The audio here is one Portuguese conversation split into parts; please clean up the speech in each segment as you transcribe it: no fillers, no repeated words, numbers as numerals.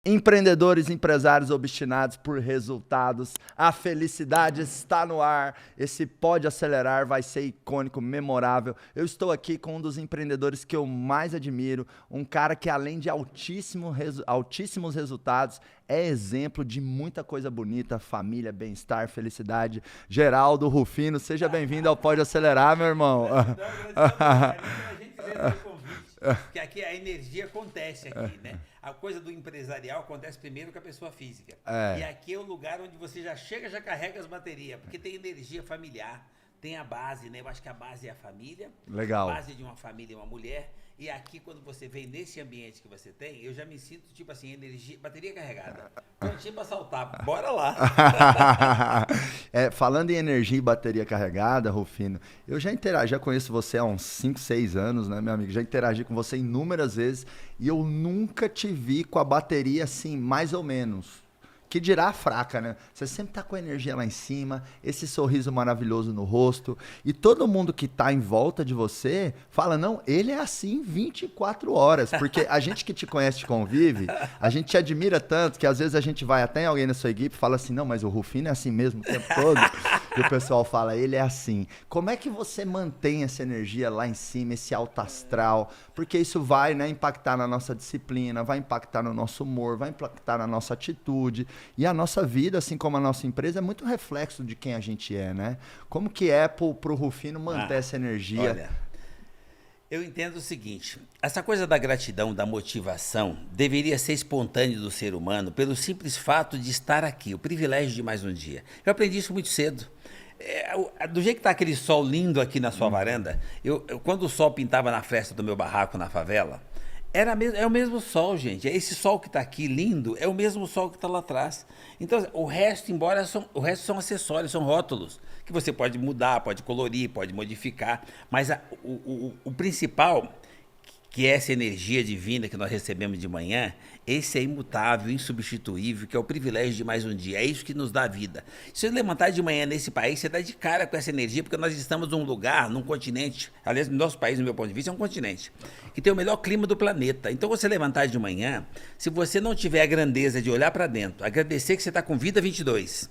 Empreendedores, empresários obstinados por resultados, a felicidade está no ar. Esse Pode Acelerar vai ser icônico, memorável. Eu estou aqui com um dos empreendedores que eu mais admiro, um cara que além de altíssimos resultados, é exemplo de muita coisa bonita, família, bem-estar, felicidade. Geraldo Rufino, seja bem-vindo ao Pode Acelerar, meu irmão. Porque aqui a energia acontece aqui, né? A coisa do empresarial acontece primeiro com a pessoa física. E aqui é o lugar onde você já chega, já carrega as baterias, porque tem energia familiar, tem a base, né? Eu acho que a base é a família. Legal. A base de uma família é uma mulher. E aqui, quando você vem nesse ambiente que você tem, eu já me sinto, tipo assim, energia, bateria carregada. Prontinho pra saltar. Bora lá. Falando em energia e bateria carregada, Rufino, eu já conheço você há uns 5, 6 anos, né, meu amigo? Já interagi com você inúmeras vezes e eu nunca te vi com a bateria assim, mais ou menos. Que dirá fraca, né? Você sempre tá com a energia lá em cima, esse sorriso maravilhoso no rosto, e todo mundo que tá em volta de você fala, não, ele é assim 24 horas, porque a gente que te conhece, te convive, a gente te admira tanto que às vezes a gente vai até em alguém na sua equipe e fala assim, não, mas o Rufino é assim mesmo o tempo todo, e o pessoal fala, ele é assim. Como é que você mantém essa energia lá em cima, esse alto astral? Porque isso vai, né, impactar na nossa disciplina, vai impactar no nosso humor, vai impactar na nossa atitude. E a nossa vida, assim como a nossa empresa, é muito reflexo de quem a gente é, né? Como que é pro Rufino manter essa energia? Olha, eu entendo o seguinte, essa coisa da gratidão, da motivação, deveria ser espontânea do ser humano pelo simples fato de estar aqui, o privilégio de mais um dia. Eu aprendi isso muito cedo. Do jeito que está aquele sol lindo aqui na sua varanda, quando o sol pintava na fresta do meu barraco na favela, é o mesmo sol, gente. Esse sol que está aqui lindo é o mesmo sol que está lá atrás. Então, o resto são acessórios, são rótulos que você pode mudar, pode colorir, pode modificar. Mas o principal, que é essa energia divina que nós recebemos de manhã, esse é imutável, insubstituível, que é o privilégio de mais um dia. É isso que nos dá a vida. Se você levantar de manhã nesse país, você dá de cara com essa energia, porque nós estamos num lugar, num continente, aliás, no nosso país, no meu ponto de vista, é um continente, que tem o melhor clima do planeta. Então, você levantar de manhã, se você não tiver a grandeza de olhar para dentro, agradecer que você está com vida 22,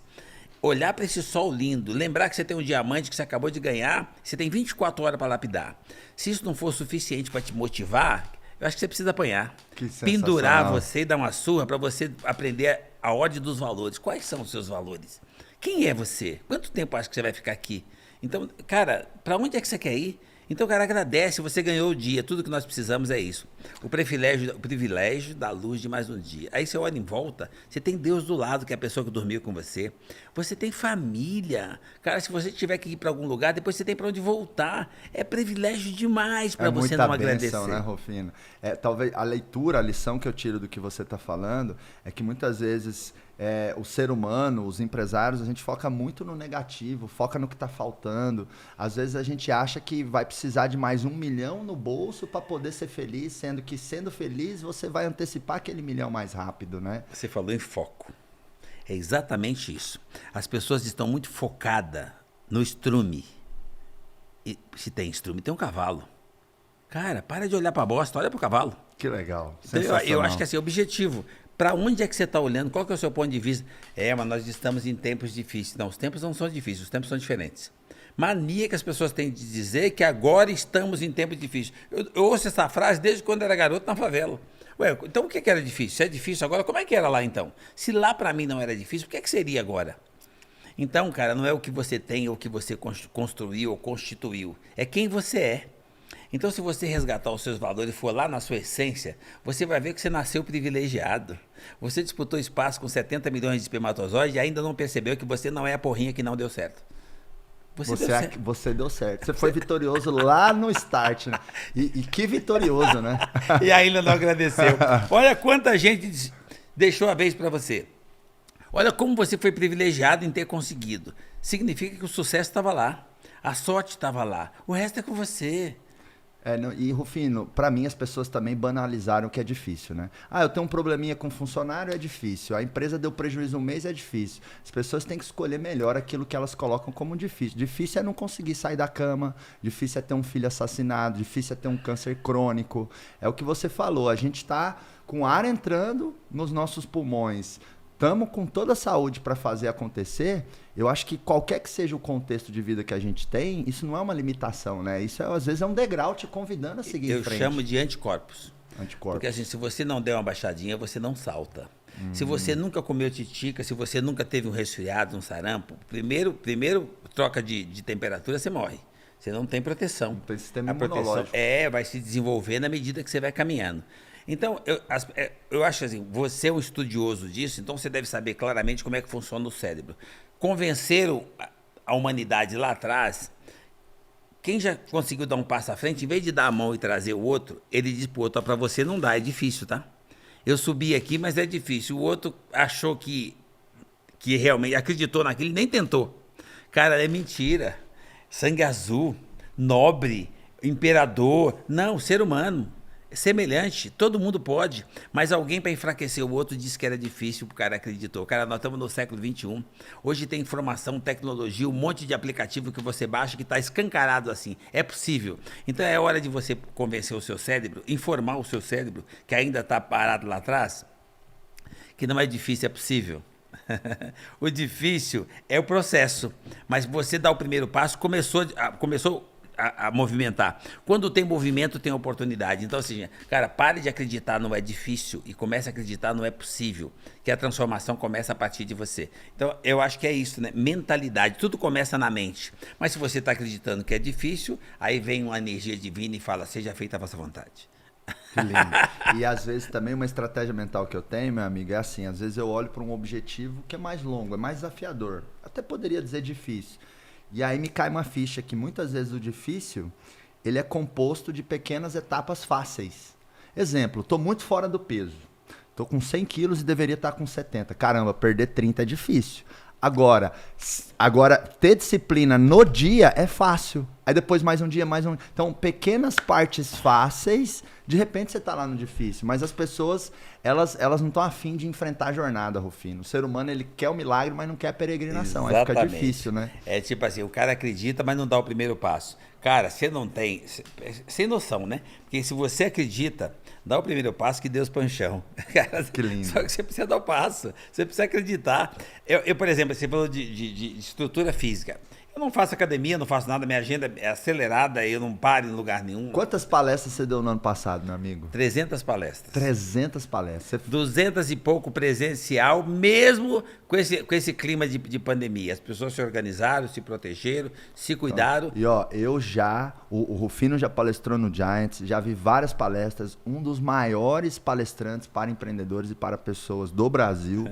olhar para esse sol lindo, lembrar que você tem um diamante que você acabou de ganhar, você tem 24 horas para lapidar. Se isso não for suficiente para te motivar, eu acho que você precisa apanhar. Pendurar você e dar uma surra para você aprender a ordem dos valores. Quais são os seus valores? Quem é você? Quanto tempo acha que você vai ficar aqui? Então, cara, para onde é que você quer ir? Então, cara, agradece, você ganhou o dia, tudo que nós precisamos é isso. O privilégio da luz de mais um dia. Aí você olha em volta, você tem Deus do lado, que é a pessoa que dormiu com você. Você tem família. Cara, se você tiver que ir para algum lugar, depois você tem para onde voltar. É privilégio demais para você não agradecer. Né, Rufino? Talvez a leitura, a lição que eu tiro do que você está falando, é que muitas vezes o ser humano, os empresários, a gente foca muito no negativo, foca no que está faltando. Às vezes a gente acha que vai precisar de mais 1 milhão no bolso para poder ser feliz, sendo que sendo feliz você vai antecipar aquele 1 milhão mais rápido, né? Você falou em foco. É exatamente isso. As pessoas estão muito focadas no estrume. E se tem estrume, tem um cavalo. Cara, para de olhar para a bosta, olha para o cavalo. Que legal. Então, eu acho que assim, objetivo. Para onde é que você está olhando? Qual que é o seu ponto de vista? Mas nós estamos em tempos difíceis. Não, os tempos não são difíceis, os tempos são diferentes. Mania que as pessoas têm de dizer que agora estamos em tempos difíceis. Eu ouço essa frase desde quando era garoto na favela. Ué, então o que era difícil? Se é difícil agora, como é que era lá então? Se lá para mim não era difícil, o que seria agora? Então, cara, não é o que você tem ou o que você construiu ou constituiu. É quem você é. Então, se você resgatar os seus valores e for lá na sua essência, você vai ver que você nasceu privilegiado. Você disputou espaço com 70 milhões de espermatozoides e ainda não percebeu que você não é a porrinha que não deu certo. Você deu certo. Você foi vitorioso lá no start, né? E que vitorioso, né? E ainda não agradeceu. Olha quanta gente deixou a vez para você. Olha como você foi privilegiado em ter conseguido. Significa que o sucesso estava lá. A sorte estava lá. O resto é com você. E, Rufino, para mim as pessoas também banalizaram o que é difícil, né? Eu tenho um probleminha com funcionário, é difícil. A empresa deu prejuízo um mês, é difícil. As pessoas têm que escolher melhor aquilo que elas colocam como difícil. Difícil é não conseguir sair da cama, difícil é ter um filho assassinado, difícil é ter um câncer crônico. É o que você falou, a gente está com ar entrando nos nossos pulmões. Estamos com toda a saúde para fazer acontecer. Eu acho que qualquer que seja o contexto de vida que a gente tem, isso não é uma limitação, né? Isso às vezes é um degrau te convidando a seguir em frente. Eu chamo de anticorpos. Anticorpos. Porque assim, se você não der uma baixadinha, você não salta. Se você nunca comeu titica, se você nunca teve um resfriado, um sarampo, primeiro troca de temperatura, você morre. Você não tem proteção. Não tem sistema a proteção imunológico. vai se desenvolver na medida que você vai caminhando. Então, eu acho assim, você é um estudioso disso, então você deve saber claramente como é que funciona o cérebro. Convenceram a humanidade lá atrás, quem já conseguiu dar um passo à frente, em vez de dar a mão e trazer o outro, ele diz pro outro, para você não dá, é difícil, tá? Eu subi aqui, mas é difícil. O outro achou que realmente acreditou naquilo e nem tentou. Cara, é mentira. Sangue azul, nobre, imperador. Não, ser humano. Semelhante, todo mundo pode, mas alguém para enfraquecer o outro disse que era difícil, o cara acreditou. Cara, nós estamos no século XXI, hoje tem informação, tecnologia, um monte de aplicativo que você baixa que está escancarado assim, é possível. Então é hora de você convencer o seu cérebro, informar o seu cérebro, que ainda está parado lá atrás, que não é difícil, é possível. O difícil é o processo, mas você dá o primeiro passo, começou a movimentar. Quando tem movimento, tem oportunidade. Então, assim, cara, pare de acreditar não é difícil e comece a acreditar não é possível, que a transformação começa a partir de você. Então, eu acho que é isso, né? Mentalidade, tudo começa na mente. Mas se você está acreditando que é difícil, aí vem uma energia divina e fala, seja feita a vossa vontade. Que lindo. E às vezes também uma estratégia mental que eu tenho, meu amigo, é assim, às vezes eu olho para um objetivo que é mais longo, é mais desafiador. Até poderia dizer difícil. E aí me cai uma ficha que muitas vezes o difícil, ele é composto de pequenas etapas fáceis. Exemplo, estou muito fora do peso. Estou com 100 quilos e deveria estar com 70. Caramba, perder 30 é difícil. Agora, ter disciplina no dia é fácil. Aí depois mais um dia, mais um... Então, pequenas partes fáceis, de repente você está lá no difícil. Mas as pessoas, elas não estão afim de enfrentar a jornada, Rufino. O ser humano, ele quer o milagre, mas não quer a peregrinação. Exatamente. Aí fica difícil, né? É tipo assim, o cara acredita, mas não dá o primeiro passo. Cara, você não tem... Sem noção, né? Porque se você acredita... Dá o primeiro passo que Deus põe o chão. Cara, que lindo. Só que você precisa dar o passo. Você precisa acreditar. Eu por exemplo, você falou de estrutura física. Eu não faço academia, não faço nada. Minha agenda é acelerada, eu não paro em lugar nenhum. Quantas palestras você deu no ano passado, meu amigo? 300 palestras. 300 palestras. 200 e pouco presencial, mesmo com esse clima de pandemia. As pessoas se organizaram, se protegeram, se cuidaram. Então, e o Rufino já palestrou no Giants, já vi várias palestras, um dos maiores palestrantes para empreendedores e para pessoas do Brasil.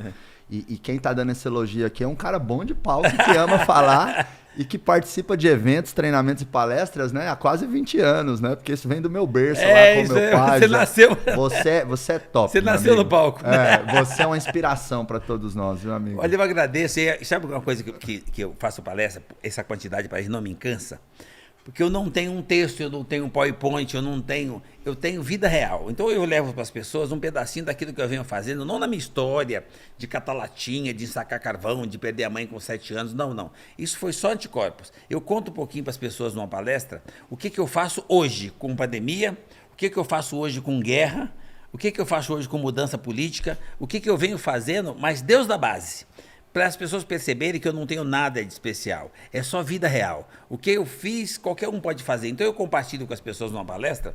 E quem tá dando esse elogio aqui é um cara bom de palco que ama falar e que participa de eventos, treinamentos e palestras, né? Há quase 20 anos, né? Porque isso vem do meu berço lá com o meu pai. Você nasceu... Você é top, Você nasceu no palco. Você é uma inspiração para todos nós, viu, amigo? Olha, eu agradeço. E sabe uma coisa que eu faço palestra, essa quantidade para não me cansa? Porque eu não tenho um texto, eu não tenho um PowerPoint, eu tenho vida real. Então eu levo para as pessoas um pedacinho daquilo que eu venho fazendo, não na minha história de catar latinha, de sacar carvão, de perder a mãe com 7 anos, não. Isso foi só anticorpos. Eu conto um pouquinho para as pessoas numa palestra o que eu faço hoje com pandemia, o que eu faço hoje com guerra, o que eu faço hoje com mudança política, o que eu venho fazendo, mas Deus da base. Para as pessoas perceberem que eu não tenho nada de especial. É só vida real. O que eu fiz, qualquer um pode fazer. Então eu compartilho com as pessoas numa palestra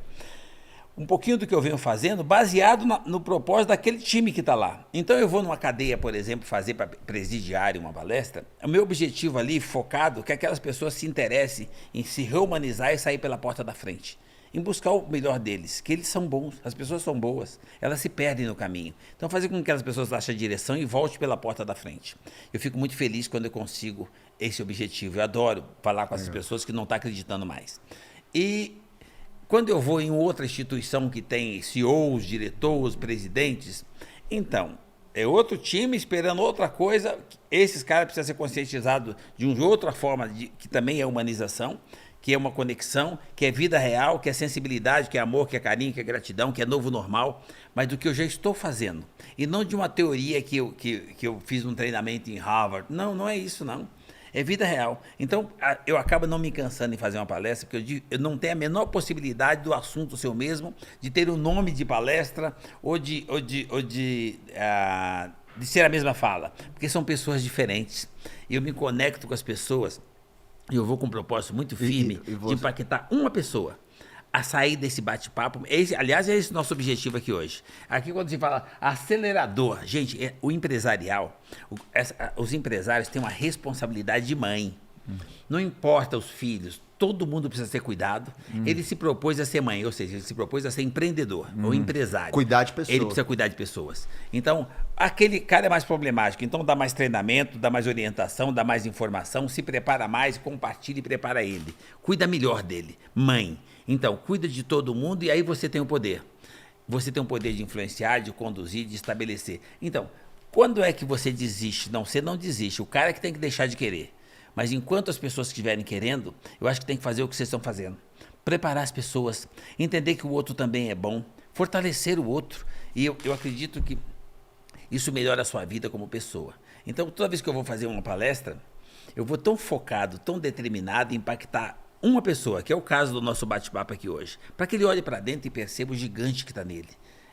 um pouquinho do que eu venho fazendo, baseado no propósito daquele time que está lá. Então eu vou numa cadeia, por exemplo, fazer para presidiário uma palestra. O meu objetivo ali, focado, é que aquelas pessoas se interessem em se reumanizar e sair pela porta da frente. Em buscar o melhor deles, que eles são bons, as pessoas são boas, elas se perdem no caminho. Então fazer com que aquelas pessoas achem a direção e volte pela porta da frente. Eu fico muito feliz quando eu consigo esse objetivo. Eu adoro falar com essas pessoas que não estão acreditando mais. E quando eu vou em outra instituição que tem CEOs, diretores, presidentes, então, é outro time esperando outra coisa, esses caras precisam ser conscientizados de uma outra forma, que também é humanização, que é uma conexão, que é vida real, que é sensibilidade, que é amor, que é carinho, que é gratidão, que é novo normal, mas do que eu já estou fazendo. E não de uma teoria que eu fiz um treinamento em Harvard. Não, não é isso, não. É vida real. Então, eu acabo não me cansando em fazer uma palestra, porque eu não tenho a menor possibilidade do assunto ser o mesmo, de ter o nome de palestra ou de ser a mesma fala. Porque são pessoas diferentes. Eu me conecto com as pessoas e eu vou com um propósito muito firme de impactar uma pessoa a sair desse bate-papo. Aliás, é esse o nosso objetivo aqui hoje. Aqui, quando se fala acelerador, gente, o empresarial, os empresários têm uma responsabilidade de mãe. Não importa os filhos, todo mundo precisa ser cuidado. Ele se propôs a ser mãe, ou seja, ele se propôs a ser empreendedor ou empresário. Cuidar de pessoas. Ele precisa cuidar de pessoas. Então, aquele cara é mais problemático. Então, dá mais treinamento, dá mais orientação, dá mais informação, se prepara mais, compartilha e prepara ele. Cuida melhor dele. Mãe. Então, cuida de todo mundo e aí você tem o poder. Você tem o poder de influenciar, de conduzir, de estabelecer. Então, quando é que você desiste? Não, você não desiste. O cara é que tem que deixar de querer. Mas enquanto as pessoas estiverem querendo, eu acho que tem que fazer o que vocês estão fazendo. Preparar as pessoas, entender que o outro também é bom, fortalecer o outro. E eu acredito que isso melhora a sua vida como pessoa. Então, toda vez que eu vou fazer uma palestra, eu vou tão focado, tão determinado em impactar uma pessoa, que é o caso do nosso bate-papo aqui hoje, para que ele olhe para dentro e perceba o gigante que está nele.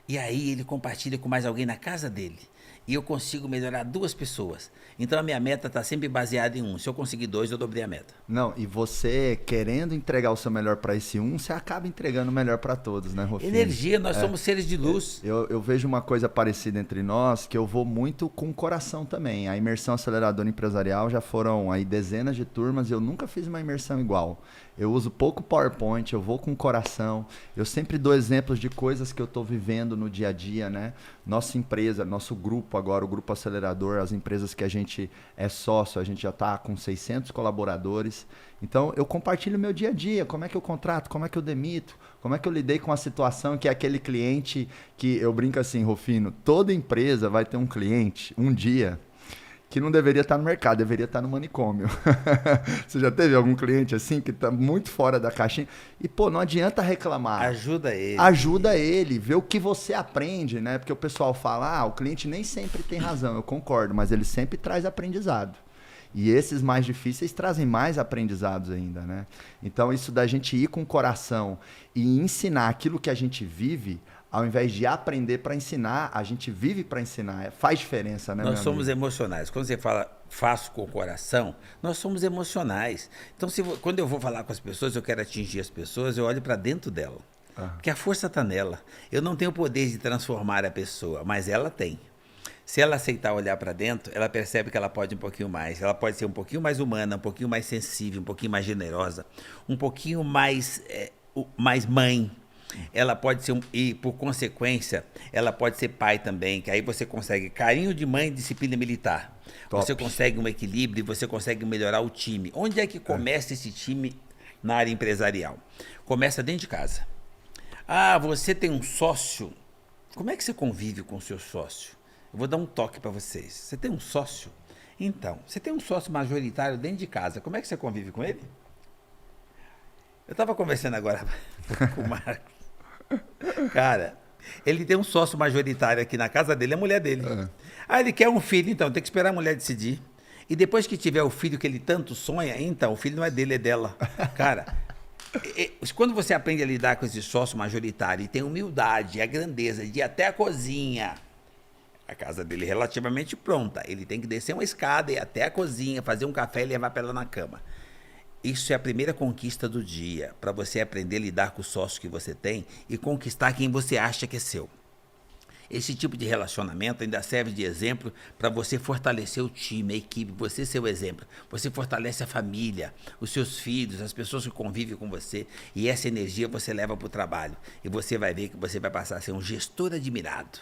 E aí ele compartilha com mais alguém na casa dele. E eu consigo melhorar 2 pessoas. Então a minha meta está sempre baseada em 1. Se eu conseguir 2, eu dobrei a meta. Não, e você querendo entregar o seu melhor para esse 1, você acaba entregando o melhor para todos, né, Rufino? Energia, nós somos seres de luz. Eu vejo uma coisa parecida entre nós, que eu vou muito com o coração também. A imersão aceleradora empresarial já foram aí dezenas de turmas e eu nunca fiz uma imersão igual. Eu uso pouco PowerPoint, eu vou com o coração. Eu sempre dou exemplos de coisas que eu estou vivendo no dia a dia, né? Nossa empresa, nosso grupo agora, o Grupo Acelerador, as empresas que a gente é sócio, a gente já está com 600 colaboradores. Então, eu compartilho o meu dia a dia, como é que eu contrato, como é que eu demito, como é que eu lidei com a situação que é aquele cliente que, eu brinco assim, Rufino, toda empresa vai ter um cliente, um dia, que não deveria estar no mercado, deveria estar no manicômio. Você já teve algum cliente assim que está muito fora da caixinha? E, pô, não adianta reclamar. Ajuda ele. Ajuda ele, vê o que você aprende, né? Porque o pessoal fala, o cliente nem sempre tem razão, eu concordo, mas ele sempre traz aprendizado. E esses mais difíceis trazem mais aprendizados ainda, né? Então, isso da gente ir com o coração e ensinar aquilo que a gente vive, ao invés de aprender para ensinar, a gente vive para ensinar. Faz diferença, né, Nós somos emocionais. Quando você fala faço com o coração, nós somos emocionais. Então, quando eu vou falar com as pessoas, eu quero atingir as pessoas, eu olho para dentro dela. Porque a força está nela. Eu não tenho o poder de transformar a pessoa, mas ela tem. Se ela aceitar olhar para dentro, ela percebe que ela pode um pouquinho mais. Ela pode ser um pouquinho mais humana, um pouquinho mais sensível, um pouquinho mais generosa, um pouquinho mais mãe. Ela pode ser, e por consequência, ela pode ser pai também, que aí você consegue carinho de mãe e disciplina militar. Top. Você consegue um equilíbrio e você consegue melhorar o time. Onde é que começa esse time na área empresarial? Começa dentro de casa. Você tem um sócio. Como é que você convive com o seu sócio? Eu vou dar um toque para vocês. Você tem um sócio? Então, você tem um sócio majoritário dentro de casa. Como é que você convive com ele? Eu estava conversando agora com o Marcos. Cara, ele tem um sócio majoritário aqui na casa dele, é a mulher dele. Ele quer um filho, então tem que esperar a mulher decidir. E depois que tiver o filho que ele tanto sonha, então o filho não é dele, é dela. Cara, quando você aprende a lidar com esse sócio majoritário e tem humildade, a grandeza de ir até a cozinha, a casa dele é relativamente pronta. Ele tem que descer uma escada, ir até a cozinha, fazer um café e levar para ela na cama. Isso é a primeira conquista do dia, para você aprender a lidar com o sócio que você tem e conquistar quem você acha que é seu. Esse tipo de relacionamento ainda serve de exemplo para você fortalecer o time, a equipe, você ser o exemplo. Você fortalece a família, os seus filhos, as pessoas que convivem com você, e essa energia você leva para o trabalho. E você vai ver que você vai passar a ser um gestor admirado.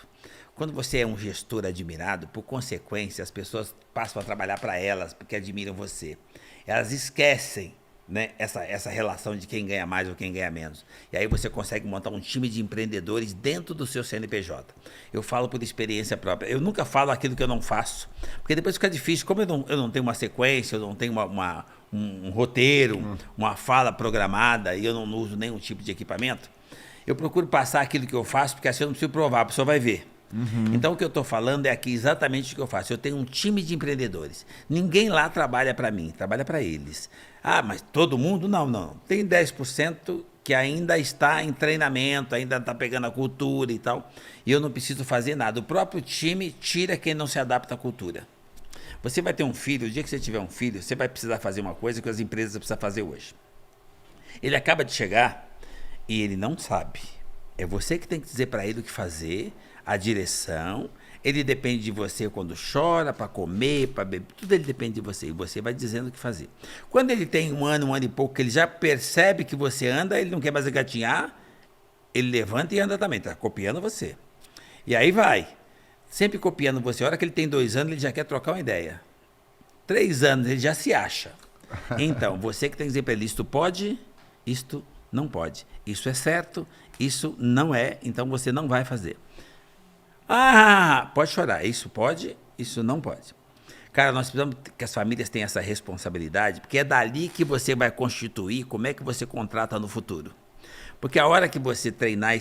Quando você é um gestor admirado, por consequência, as pessoas passam a trabalhar para elas, porque admiram você. Elas esquecem, né, essa relação de quem ganha mais ou quem ganha menos. E aí você consegue montar um time de empreendedores dentro do seu CNPJ. Eu falo por experiência própria. Eu nunca falo aquilo que eu não faço, porque depois fica difícil. Como eu não tenho uma sequência, eu não tenho um roteiro, uma fala programada, e eu não uso nenhum tipo de equipamento, eu procuro passar aquilo que eu faço, porque assim eu não preciso provar, a pessoa vai ver. Então, o que eu estou falando é aqui exatamente o que eu faço. Eu tenho um time de empreendedores. Ninguém lá trabalha para mim, trabalha para eles. Ah, mas todo mundo? Não, não. Tem 10% que ainda está em treinamento, ainda está pegando a cultura e tal. E eu não preciso fazer nada. O próprio time tira quem não se adapta à cultura. Você vai ter um filho, o dia que você tiver um filho, você vai precisar fazer uma coisa que as empresas precisam fazer hoje. Ele acaba de chegar e ele não sabe. É você que tem que dizer para ele o que fazer, a direção. Ele depende de você quando chora, para comer, para beber, tudo ele depende de você. E você vai dizendo o que fazer. Quando ele tem um ano e pouco, que ele já percebe que você anda, ele não quer mais engatinhar, ele levanta e anda também, está copiando você. E aí vai, sempre copiando você. A hora que ele tem 2 anos, ele já quer trocar uma ideia. 3 anos, ele já se acha. Então, você que tem que dizer para ele, isto pode, isto não pode. Isso é certo, isso não é, então você não vai fazer. Ah, pode chorar. Isso pode, isso não pode. Cara, nós precisamos que as famílias tenham essa responsabilidade, porque é dali que você vai constituir como é que você contrata no futuro. Porque a hora que você treinar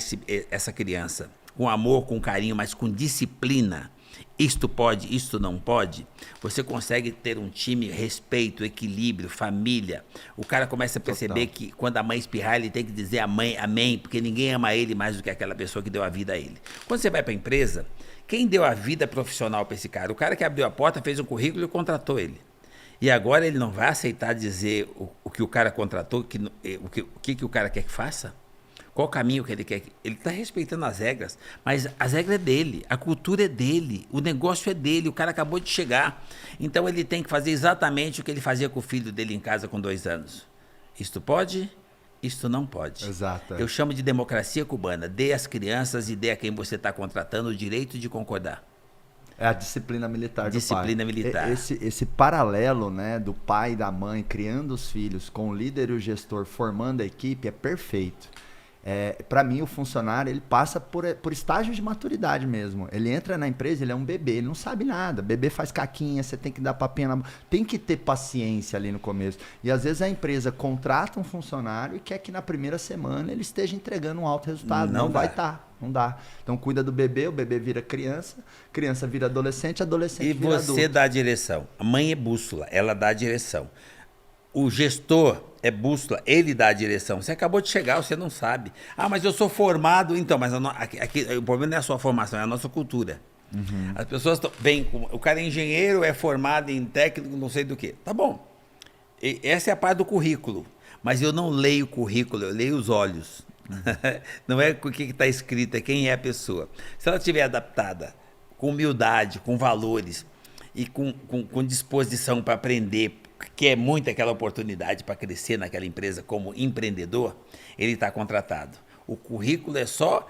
essa criança com amor, com carinho, mas com disciplina, isto pode, isto não pode, você consegue ter um time, respeito, equilíbrio, família. O cara começa a perceber que quando a mãe espirrar, ele tem que dizer a mãe amém, porque ninguém ama ele mais do que aquela pessoa que deu a vida a ele. Quando você vai para a empresa, quem deu a vida profissional para esse cara? O cara que abriu a porta, fez um currículo e contratou ele. E agora ele não vai aceitar dizer o que o cara contratou, o que o cara quer que faça? Qual o caminho que ele quer? Ele está respeitando as regras, mas as regras é dele, a cultura é dele, o negócio é dele, o cara acabou de chegar. Então ele tem que fazer exatamente o que ele fazia com o filho dele em casa com 2 anos. Isto pode, isto não pode. Exato. Eu chamo de democracia cubana. Dê às crianças e dê a quem você está contratando o direito de concordar. É a disciplina militar do pai. Disciplina militar. Esse paralelo, né, do pai e da mãe criando os filhos com o líder e o gestor formando a equipe é perfeito. Para mim, o funcionário ele passa por estágio de maturidade mesmo. Ele entra na empresa, ele é um bebê, ele não sabe nada. Bebê faz caquinha, você tem que dar papinha na mão. Tem que ter paciência ali no começo. E às vezes a empresa contrata um funcionário e quer que na primeira semana ele esteja entregando um alto resultado. Não vai estar. Não dá. Então cuida do bebê, o bebê vira criança, criança vira adolescente, adolescente vira adulto. E você dá a direção. A mãe é bússola, ela dá a direção. O gestor é bússola, ele dá a direção. Você acabou de chegar, você não sabe. Ah, mas eu sou formado. Então, mas aqui, o problema não é a sua formação, é a nossa cultura. As pessoas vêm com... O cara é engenheiro, é formado em técnico, não sei do que. Tá bom. Essa é a parte do currículo. Mas eu não leio o currículo, eu leio os olhos. Não é o que está escrito, é quem é a pessoa. Se ela estiver adaptada, com humildade, com valores e com disposição para aprender, que é muito aquela oportunidade para crescer naquela empresa como empreendedor, ele está contratado. O currículo é só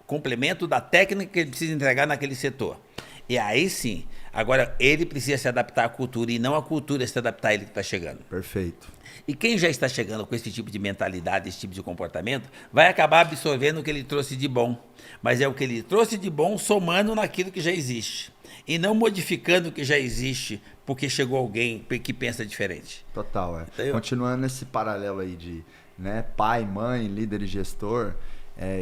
complemento da técnica que ele precisa entregar naquele setor. E aí sim, agora ele precisa se adaptar à cultura e não a cultura se adaptar a ele que está chegando. Perfeito. E quem já está chegando com esse tipo de mentalidade, esse tipo de comportamento, vai acabar absorvendo o que ele trouxe de bom. Mas é o que ele trouxe de bom somando naquilo que já existe. E não modificando o que já existe porque chegou alguém que pensa diferente. Total, Continuando esse paralelo aí de pai, mãe, líder e gestor,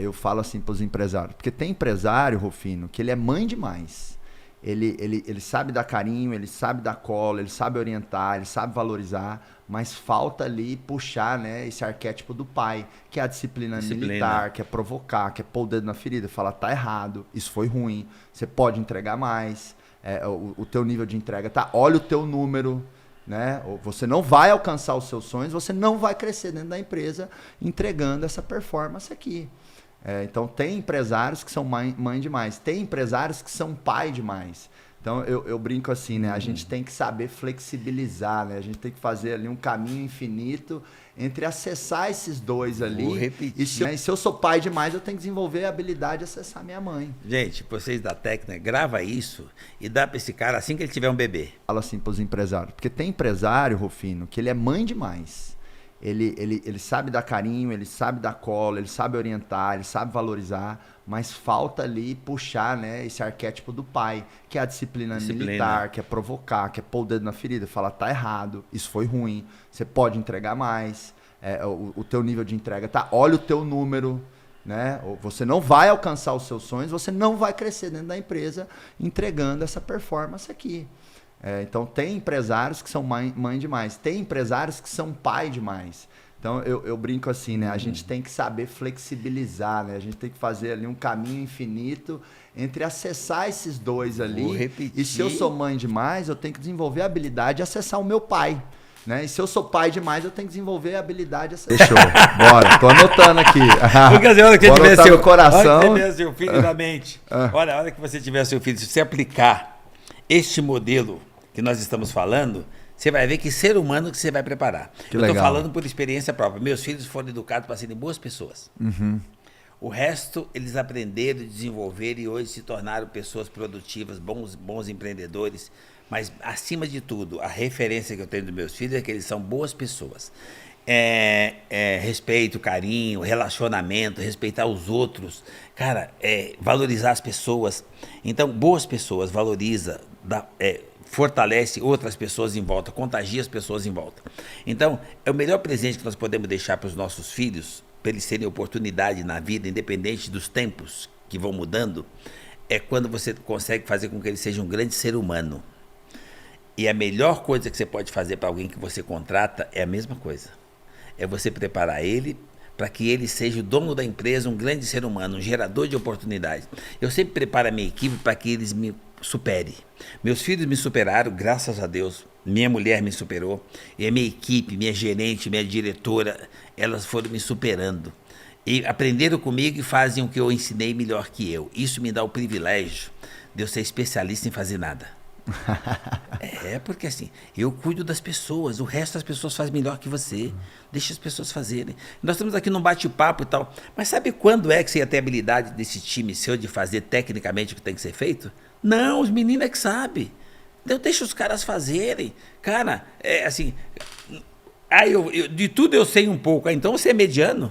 eu falo assim para os empresários. Porque tem empresário, Rufino, que ele é mãe demais. Ele sabe dar carinho, ele sabe dar colo, ele sabe orientar, ele sabe valorizar, mas falta ali puxar, esse arquétipo do pai, que é a disciplina militar, que é provocar, que é pôr o dedo na ferida, falar, tá errado, isso foi ruim, você pode entregar mais, o teu nível de entrega tá, olha o teu número, você não vai alcançar os seus sonhos, você não vai crescer dentro da empresa entregando essa performance aqui. Então tem empresários que são mãe demais, tem empresários que são pai demais. Então eu brinco assim, a gente tem que saber flexibilizar, a gente tem que fazer ali um caminho infinito entre acessar esses dois ali. Vou repetir. E se eu sou pai demais, eu tenho que desenvolver a habilidade de acessar minha mãe. Gente, vocês da técnica, grava isso e dá para esse cara assim que ele tiver um bebê. Fala assim para os empresários, porque tem empresário, Rufino, que ele é mãe demais. ele sabe dar carinho, ele sabe dar colo, ele sabe orientar, ele sabe valorizar, mas falta ali puxar, né, esse arquétipo do pai, que é a disciplina militar, que é provocar, que é pôr o dedo na ferida, falar, tá errado, isso foi ruim, você pode entregar mais, o teu nível de entrega tá, olha o teu número, né? Você não vai alcançar os seus sonhos, você não vai crescer dentro da empresa entregando essa performance aqui. Então tem empresários que são mãe demais, tem empresários que são pai demais. Então eu brinco assim, né? A gente tem que saber flexibilizar, né? A gente tem que fazer ali um caminho infinito entre acessar esses dois ali. Vou repetir. E se eu sou mãe demais, eu tenho que desenvolver a habilidade de acessar o meu pai. Né? E se eu sou pai demais, eu tenho que desenvolver a habilidade de acessar. Fechou, bora, tô anotando aqui. Porque assim, a hora que você tiver seu coração. Você tiver seu filho na mente. Olha, a hora que você tiver seu filho, se você aplicar este modelo que nós estamos falando, você vai ver que ser humano que você vai preparar. Eu estou falando por experiência própria. Meus filhos foram educados para serem boas pessoas. O resto, eles aprenderam, desenvolveram e hoje se tornaram pessoas produtivas, bons empreendedores. Mas, acima de tudo, a referência que eu tenho dos meus filhos é que eles são boas pessoas. Respeito, carinho, relacionamento, respeitar os outros. Cara, valorizar as pessoas. Então, boas pessoas, valoriza, fortalece outras pessoas em volta, contagia as pessoas em volta. Então, é o melhor presente que nós podemos deixar para os nossos filhos, para eles terem oportunidade na vida, independente dos tempos que vão mudando, é quando você consegue fazer com que ele seja um grande ser humano. E a melhor coisa que você pode fazer para alguém que você contrata é a mesma coisa. É você preparar ele para que ele seja o dono da empresa, um grande ser humano, um gerador de oportunidades. Eu sempre preparo a minha equipe para que eles me superem. Meus filhos me superaram, graças a Deus. Minha mulher me superou. E a minha equipe, minha gerente, minha diretora, elas foram me superando. E aprenderam comigo e fazem o que eu ensinei melhor que eu. Isso me dá o privilégio de eu ser especialista em fazer nada. Porque assim, eu cuido das pessoas, o resto das pessoas faz melhor que você. Deixa as pessoas fazerem. Nós estamos aqui num bate-papo e tal, mas sabe quando é que você ia ter habilidade desse time seu de fazer tecnicamente o que tem que ser feito? Não, os meninos é que sabem. Então deixa os caras fazerem. Cara, assim, de tudo eu sei um pouco, então você é mediano?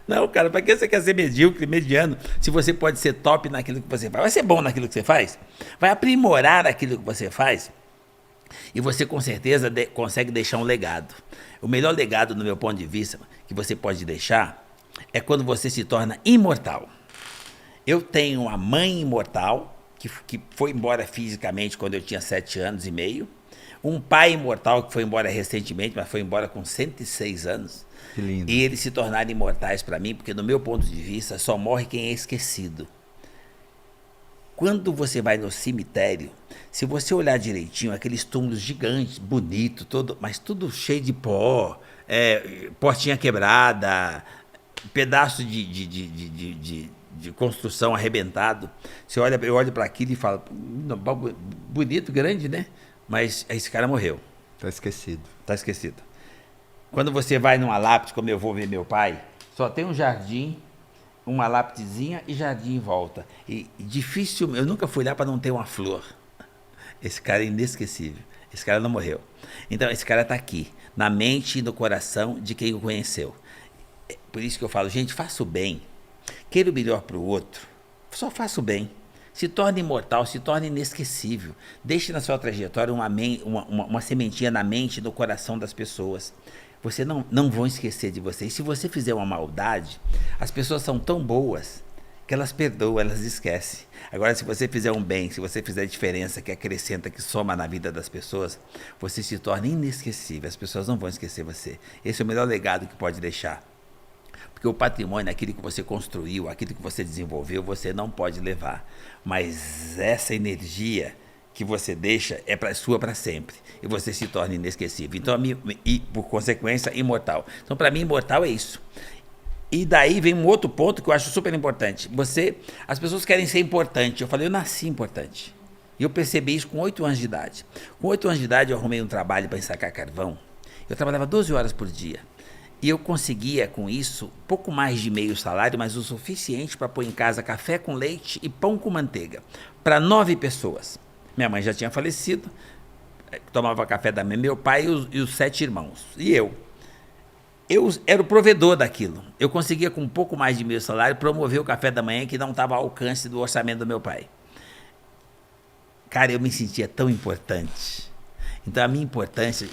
Não, cara, para que você quer ser medíocre, mediano, se você pode ser top naquilo que você faz? Vai ser bom naquilo que você faz? Vai aprimorar aquilo que você faz? E você, com certeza, consegue deixar um legado. O melhor legado, no meu ponto de vista, que você pode deixar é quando você se torna imortal. Eu tenho uma mãe imortal, que foi embora fisicamente quando eu tinha 7 anos e meio. Um pai imortal que foi embora recentemente, mas foi embora com 106 anos. Que lindo. E eles se tornaram imortais para mim, porque no meu ponto de vista só morre quem é esquecido. Quando você vai no cemitério, se você olhar direitinho, aqueles túmulos gigantes, bonitos, mas tudo cheio de pó, portinha quebrada, pedaço de construção arrebentado. Eu olho para aquilo e falo, bonito, grande, né? Mas esse cara morreu. Tá esquecido. Tá esquecido. Quando você vai numa lápide, como eu vou ver meu pai, só tem um jardim, uma lápidezinha e jardim em volta. E difícil, eu nunca fui lá para não ter uma flor. Esse cara é inesquecível. Esse cara não morreu. Então, esse cara está aqui, na mente e no coração de quem o conheceu. Por isso que eu falo, gente, faça o bem. Queira o melhor para o outro. Só faça o bem. Se torne imortal, se torne inesquecível. Deixe na sua trajetória uma sementinha na mente e no coração das pessoas. Você não vão esquecer de você. E se você fizer uma maldade, as pessoas são tão boas que elas perdoam, elas esquecem. Agora, se você fizer um bem, se você fizer diferença, que acrescenta, que soma na vida das pessoas, você se torna inesquecível. As pessoas não vão esquecer você. Esse é o melhor legado que pode deixar. Porque o patrimônio, aquilo que você construiu, aquilo que você desenvolveu, você não pode levar. Mas essa energia que você deixa é sua para sempre. E você se torna inesquecível. Então, e por consequência, imortal. Então, para mim, imortal é isso. E daí vem um outro ponto que eu acho super importante. As pessoas querem ser importante. Eu falei, eu nasci importante. E eu percebi isso com 8 anos de idade. Com 8 anos de idade, eu arrumei um trabalho para ensacar carvão. Eu trabalhava 12 horas por dia. E eu conseguia, com isso, pouco mais de meio salário, mas o suficiente para pôr em casa café com leite e pão com manteiga. Para 9 pessoas. Minha mãe já tinha falecido, tomava café da manhã, meu pai e os 7 irmãos. E eu. eu era o provedor daquilo. Eu conseguia, com um pouco mais de meu salário, promover o café da manhã que não estava ao alcance do orçamento do meu pai. Cara, eu me sentia tão importante. Então, a minha importância...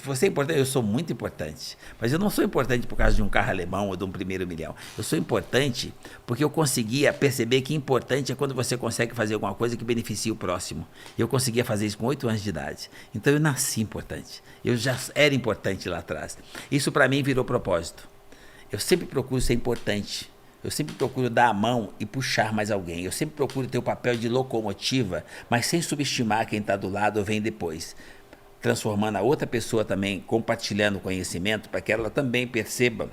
Você é importante, eu sou muito importante. Mas eu não sou importante por causa de um carro alemão ou de um primeiro milhão. Eu sou importante porque eu conseguia perceber que importante é quando você consegue fazer alguma coisa que beneficie o próximo. Eu conseguia fazer isso com 8 anos de idade. Então, eu nasci importante. Eu já era importante lá atrás. Isso, para mim, virou propósito. Eu sempre procuro ser importante. Eu sempre procuro dar a mão e puxar mais alguém. Eu sempre procuro ter o papel de locomotiva, mas sem subestimar quem está do lado ou vem depois. Transformando a outra pessoa também, compartilhando conhecimento, para que ela também perceba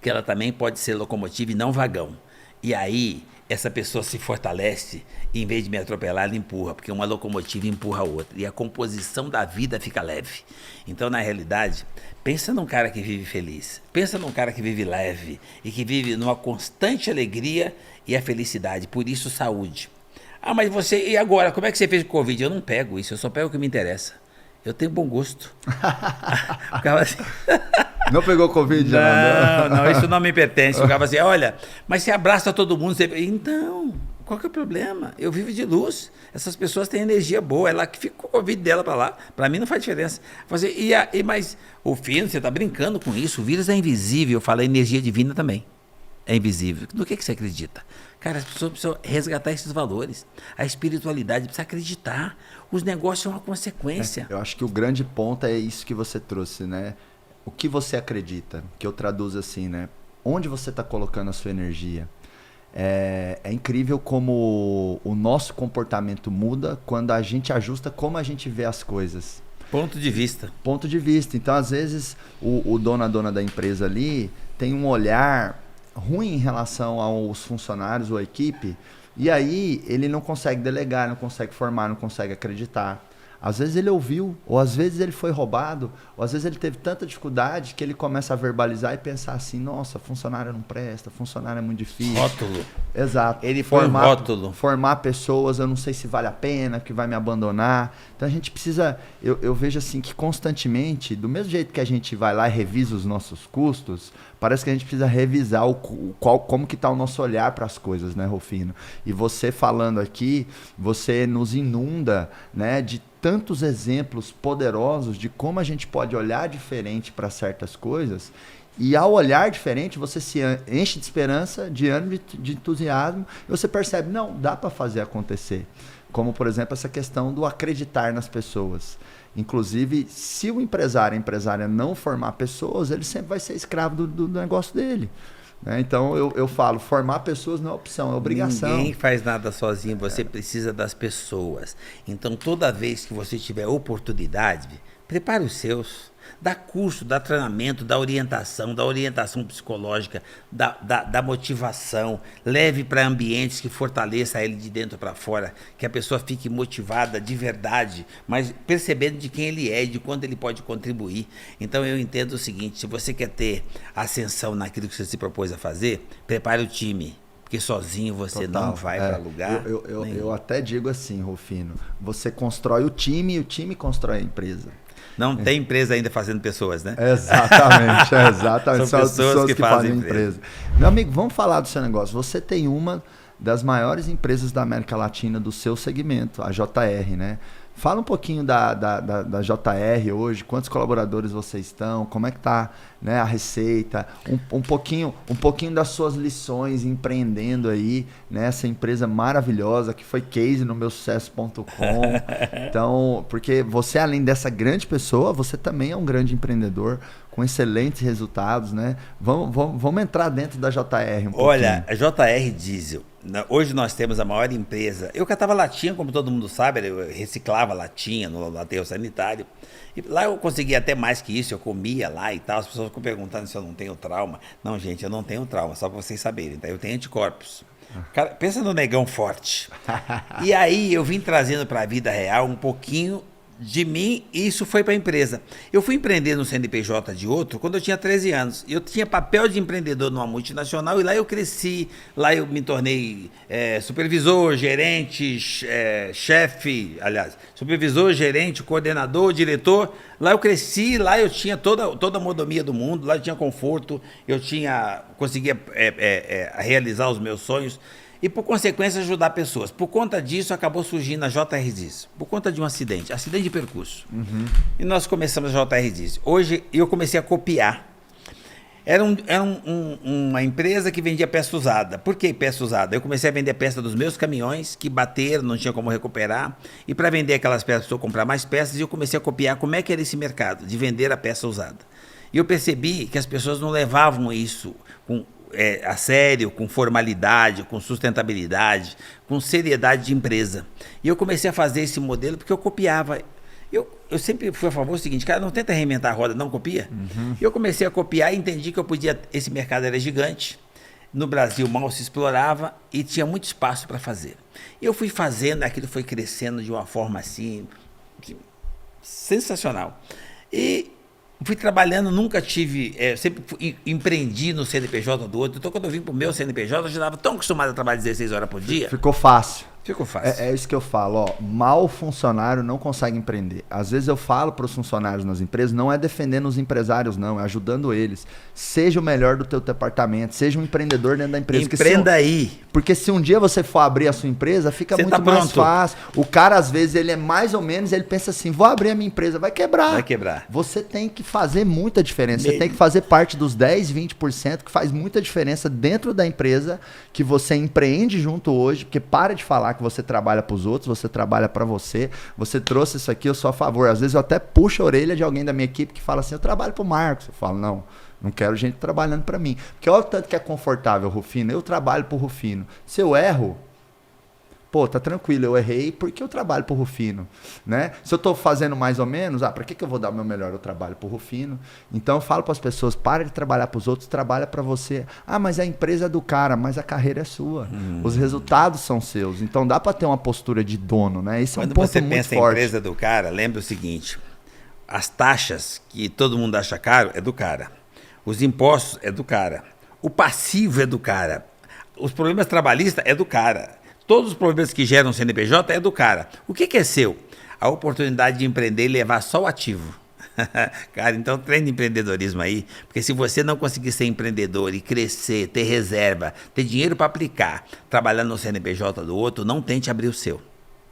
que ela também pode ser locomotiva e não vagão. E aí, essa pessoa se fortalece e, em vez de me atropelar, ela empurra, porque uma locomotiva empurra a outra. E a composição da vida fica leve. Então, na realidade, pensa num cara que vive feliz. Pensa num cara que vive leve e que vive numa constante alegria e a felicidade. Por isso, saúde. Ah, mas você... E agora? Como é que você fez com o Covid? Eu não pego isso, eu só pego o que me interessa. Eu tenho bom gosto. O cara assim... Não pegou Covid? Não, isso não me pertence. O cara assim, olha, mas você abraça todo mundo. Você... Então, qual que é o problema? Eu vivo de luz. Essas pessoas têm energia boa. É lá que fica com o Covid dela para lá. Para mim não faz diferença. Assim, mas o filho, você está brincando com isso. O vírus é invisível. Eu falo, a energia divina também é invisível. No que você acredita? Cara, as pessoas precisam resgatar esses valores. A espiritualidade precisa acreditar. Os negócios são uma consequência. Eu acho que o grande ponto é isso que você trouxe, né? O que você acredita? Que eu traduzo assim, né? Onde você está colocando a sua energia? É incrível como o nosso comportamento muda quando a gente ajusta como a gente vê as coisas. Ponto de vista. Ponto de vista. Então, às vezes, o dono, a dona da empresa ali tem um olhar ruim em relação aos funcionários ou à equipe, e aí ele não consegue delegar, não consegue formar, não consegue acreditar. Às vezes ele ouviu, ou às vezes ele foi roubado, ou às vezes ele teve tanta dificuldade que ele começa a verbalizar e pensar assim, nossa, funcionário não presta, funcionário é muito difícil. Rótulo. Exato. Ele foi rótulo. Formar pessoas, eu não sei se vale a pena, que vai me abandonar. Então a gente precisa, eu vejo assim que constantemente, do mesmo jeito que a gente vai lá e revisa os nossos custos, parece que a gente precisa revisar como que está o nosso olhar para as coisas, né, Rufino? E você falando aqui, você nos inunda, né, de tantos exemplos poderosos de como a gente pode olhar diferente para certas coisas. E ao olhar diferente, você se enche de esperança, de ânimo, de entusiasmo, e você percebe, não, dá para fazer acontecer. Como, por exemplo, essa questão do acreditar nas pessoas. Inclusive, se o empresário, a empresária não formar pessoas, ele sempre vai ser escravo do negócio dele. Né? Então, eu falo, formar pessoas não é opção, é obrigação. Ninguém faz nada sozinho, você precisa das pessoas. Então, toda vez que você tiver oportunidade, prepare os seus. Dá curso, dá treinamento, dá orientação psicológica, da motivação. Leve para ambientes que fortaleça ele de dentro para fora, que a pessoa fique motivada de verdade, mas percebendo de quem ele é e de quanto ele pode contribuir. Então eu entendo o seguinte, se você quer ter ascensão naquilo que você se propôs a fazer, prepare o time. Porque sozinho você não vai para lugar. Eu até digo assim, Rufino, você constrói o time e o time constrói a empresa. Não tem empresa ainda fazendo pessoas, né? Exatamente, exatamente. São pessoas que fazem empresa. Meu amigo, vamos falar do seu negócio. Você tem uma das maiores empresas da América Latina do seu segmento, a JR, né? Fala um pouquinho da JR hoje, quantos colaboradores vocês estão, como é que tá, né, a receita, um pouquinho das suas lições empreendendo aí, né, essa empresa maravilhosa que foi case no meusucesso.com. Então, porque você, além dessa grande pessoa, você também é um grande empreendedor com excelentes resultados, né? Vamos entrar dentro da JR um pouquinho. Olha, a JR Diesel, hoje nós temos a maior empresa. Eu catava latinha, como todo mundo sabe, eu reciclava latinha no aterro sanitário. E lá eu conseguia até mais que isso, eu comia lá e tal. As pessoas ficam perguntando se eu não tenho trauma. Não, gente, eu não tenho trauma, só para vocês saberem. Tá? Eu tenho anticorpos. Cara, pensa no negão forte. E aí eu vim trazendo para a vida real um pouquinho de mim e isso foi para a empresa. Eu fui empreender no CNPJ de outro quando eu tinha 13 anos. Eu tinha papel de empreendedor numa multinacional e lá eu cresci, lá eu me tornei supervisor, gerente, chefe, aliás, supervisor, gerente, coordenador, diretor. Lá eu cresci, lá eu tinha toda a mordomia do mundo, lá eu tinha conforto, conseguia realizar os meus sonhos. E, por consequência, ajudar pessoas. Por conta disso, acabou surgindo a JR Diz. Por conta de um acidente de percurso. Uhum. E nós começamos a JR Diz. Hoje, eu comecei a copiar. Era uma empresa que vendia peça usada. Por que peça usada? Eu comecei a vender peça dos meus caminhões, que bateram, não tinha como recuperar. E para vender aquelas peças, precisou comprar mais peças. E eu comecei a copiar como é que era esse mercado, de vender a peça usada. E eu percebi que as pessoas não levavam isso a sério, com formalidade, com sustentabilidade, com seriedade de empresa. E eu comecei a fazer esse modelo porque eu copiava. Eu sempre fui a favor do seguinte, cara, não tenta reinventar a roda, não copia. Uhum. Eu comecei a copiar e entendi que eu podia, esse mercado era gigante, no Brasil mal se explorava e tinha muito espaço para fazer. Eu fui fazendo, aquilo foi crescendo de uma forma assim sensacional. E fui trabalhando, nunca tive, sempre empreendi no CNPJ do outro. Então, quando eu vim pro meu CNPJ, eu já estava tão acostumado a trabalhar 16 horas por dia. Ficou fácil. Ficou fácil. É isso que eu falo, ó, mal funcionário não consegue empreender. Às vezes eu falo para os funcionários nas empresas, não é defendendo os empresários não, é ajudando eles. Seja o melhor do teu departamento, seja um empreendedor dentro da empresa. Empreenda aí. Porque se um dia você for abrir a sua empresa, fica muito mais fácil. O cara, às vezes, ele é mais ou menos, ele pensa assim, vou abrir a minha empresa, vai quebrar. Vai quebrar. Você tem que fazer muita diferença. Você tem que fazer parte dos 10, 20% que faz muita diferença dentro da empresa que você empreende junto hoje, porque para de falar que você trabalha para os outros, você trabalha para você. Você trouxe isso aqui, eu sou a favor. Às vezes eu até puxo a orelha de alguém da minha equipe que fala assim, eu trabalho para o Marcos. Eu falo, não quero gente trabalhando para mim. Porque olha o tanto que é confortável, Rufino. Eu trabalho pro Rufino. Se eu erro, pô, tá tranquilo, eu errei porque eu trabalho pro Rufino, né? Se eu tô fazendo mais ou menos, pra que eu vou dar o meu melhor? Eu trabalho pro Rufino. Então eu falo para as pessoas, para de trabalhar pros outros, trabalha para você. Mas a empresa é do cara, mas a carreira é sua. Os resultados são seus. Então dá para ter uma postura de dono, né? Isso é um ponto muito forte. Quando você pensa em empresa do cara, lembra o seguinte, as taxas que todo mundo acha caro é do cara. Os impostos é do cara. O passivo é do cara. Os problemas trabalhistas é do cara. Todos os problemas que geram CNPJ é do cara. O que é seu? A oportunidade de empreender e levar só o ativo. Cara, então treine empreendedorismo aí, porque se você não conseguir ser empreendedor e crescer, ter reserva, ter dinheiro para aplicar, trabalhando no CNPJ do outro, não tente abrir o seu.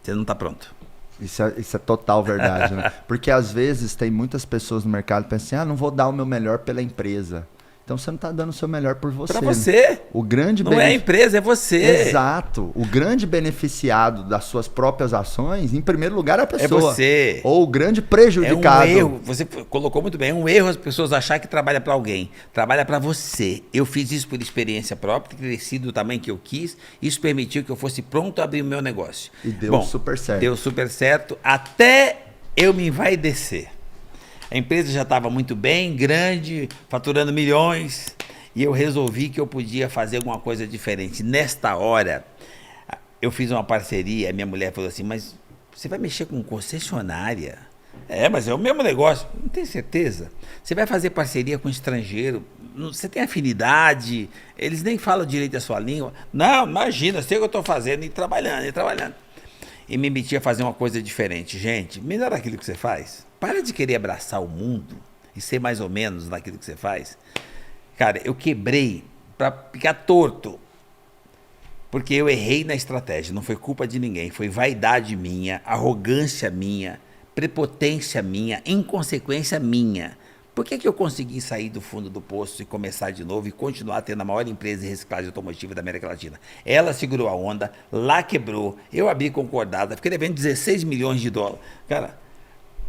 Você não está pronto. Isso é total verdade, né? Porque às vezes tem muitas pessoas no mercado que pensam assim, não vou dar o meu melhor pela empresa. Então você não está dando o seu melhor por você. Para você. Né? O grande não é a empresa, é você. Exato. O grande beneficiado das suas próprias ações, em primeiro lugar, é a pessoa. É você. Ou o grande prejudicado. É um erro. Você colocou muito bem. É um erro as pessoas acharem que trabalha para alguém. Trabalha para você. Eu fiz isso por experiência própria, cresci do tamanho que eu quis. Isso permitiu que eu fosse pronto a abrir o meu negócio. E deu super certo. Deu super certo. Até eu me envaidecer. A empresa já estava muito bem, grande, faturando milhões, e eu resolvi que eu podia fazer alguma coisa diferente. Nesta hora, eu fiz uma parceria, a minha mulher falou assim, mas você vai mexer com concessionária? Mas é o mesmo negócio. Não tem certeza? Você vai fazer parceria com estrangeiro, você tem afinidade, eles nem falam direito a sua língua. Não, imagina, sei o que eu estou fazendo, e trabalhando. E me meti a fazer uma coisa diferente. Gente, melhor aquilo que você faz. Para de querer abraçar o mundo e ser mais ou menos naquilo que você faz. Cara, eu quebrei para ficar torto. Porque eu errei na estratégia. Não foi culpa de ninguém. Foi vaidade minha, arrogância minha, prepotência minha, inconsequência minha. Por que eu consegui sair do fundo do poço e começar de novo e continuar tendo a maior empresa de reciclagem automotiva da América Latina? Ela segurou a onda, lá quebrou, eu abri concordada, fiquei devendo 16 milhões de dólares. Cara,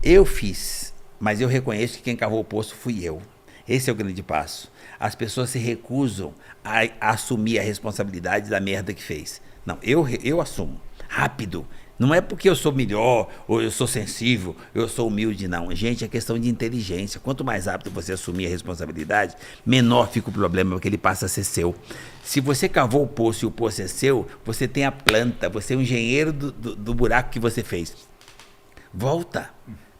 eu fiz, mas eu reconheço que quem cavou o poço fui eu. Esse é o grande passo. As pessoas se recusam a assumir a responsabilidade da merda que fez. Não, eu assumo. Rápido. Não é porque eu sou melhor, ou eu sou sensível, eu sou humilde, não. Gente, é questão de inteligência. Quanto mais rápido você assumir a responsabilidade, menor fica o problema, porque ele passa a ser seu. Se você cavou o poço e o poço é seu, você tem a planta, você é o engenheiro do buraco que você fez. volta.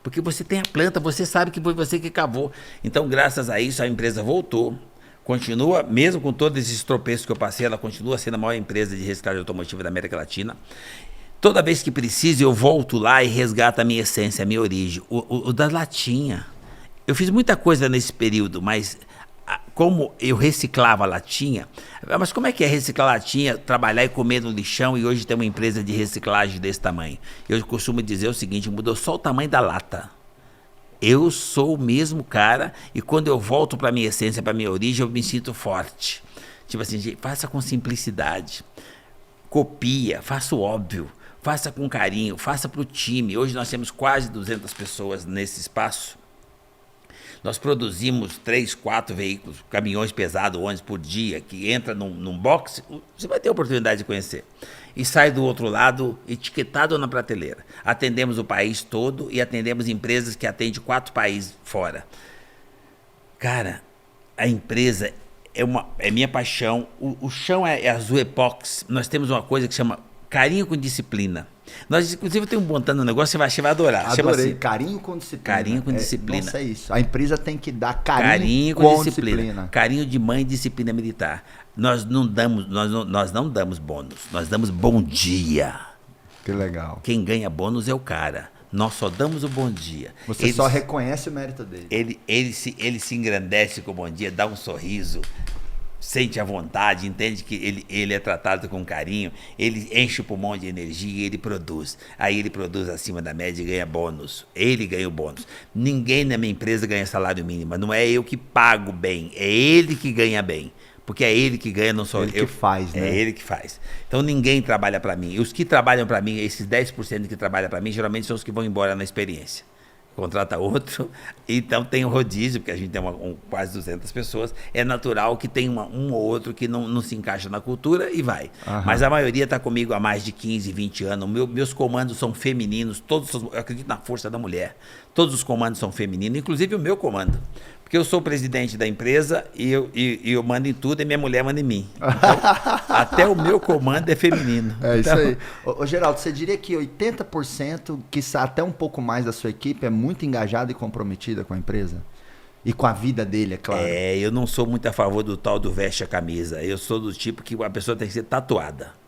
Porque você tem a planta, você sabe que foi você que cavou. Então, graças a isso, a empresa voltou. Continua, mesmo com todos esses tropeços que eu passei, ela continua sendo a maior empresa de reciclagem automotiva da América Latina. Toda vez que preciso, eu volto lá e resgato a minha essência, a minha origem. O da latinha. Eu fiz muita coisa nesse período, mas como eu reciclava a latinha... Mas como é que é reciclar latinha, trabalhar e comer no lixão e hoje tem uma empresa de reciclagem desse tamanho? Eu costumo dizer o seguinte, mudou só o tamanho da lata. Eu sou o mesmo cara e quando eu volto para minha essência, para minha origem, eu me sinto forte. Tipo assim, gente, faça com simplicidade. Copia, faça o óbvio. Faça com carinho, faça para o time. Hoje nós temos quase 200 pessoas nesse espaço. Nós produzimos 3, 4 veículos, caminhões pesados, ônibus por dia, que entra num box, você vai ter a oportunidade de conhecer. E sai do outro lado, etiquetado na prateleira. Atendemos o país todo e atendemos empresas que atendem 4 países fora. Cara, a empresa é minha paixão. O chão é azul epox. Nós temos uma coisa que chama carinho com disciplina. Nós, inclusive, temos montando um negócio, você vai adorar. Adorei, chama assim, carinho com disciplina. Carinho com disciplina. Nossa, é isso. A empresa tem que dar carinho com disciplina. Carinho de mãe e disciplina militar. Nós não damos bônus, nós damos bom dia. Que legal. Quem ganha bônus é o cara. Nós só damos o bom dia. Você só reconhece o mérito dele. Ele se engrandece com o bom dia, dá um sorriso, sente a vontade, entende que ele é tratado com carinho, ele enche o pulmão de energia e ele produz. Aí ele produz acima da média e ganha bônus. Ele ganha o bônus. Ninguém na minha empresa ganha salário mínimo. Não é eu que pago bem, é ele que ganha bem. Porque é ele que ganha, não sou eu. Ele que faz, né? É ele que faz. Então ninguém trabalha para mim. E os que trabalham para mim, esses 10% que trabalham para mim, geralmente são os que vão embora na experiência. Contrata outro, então tem o rodízio, porque a gente tem quase 200 pessoas, é natural que tem um ou outro que não se encaixa na cultura e vai. Aham. Mas a maioria está comigo há mais de 15, 20 anos, meus comandos são femininos, eu acredito na força da mulher, todos os comandos são femininos, inclusive o meu comando, porque eu sou o presidente da empresa e eu mando em tudo e minha mulher manda em mim. Então, até o meu comando é feminino. É isso aí. Ô, Geraldo, você diria que 80%, quiçá até um pouco mais da sua equipe, é muito engajada e comprometida com a empresa? E com a vida dele, é claro. Eu não sou muito a favor do tal do veste a camisa. Eu sou do tipo que a pessoa tem que ser tatuada.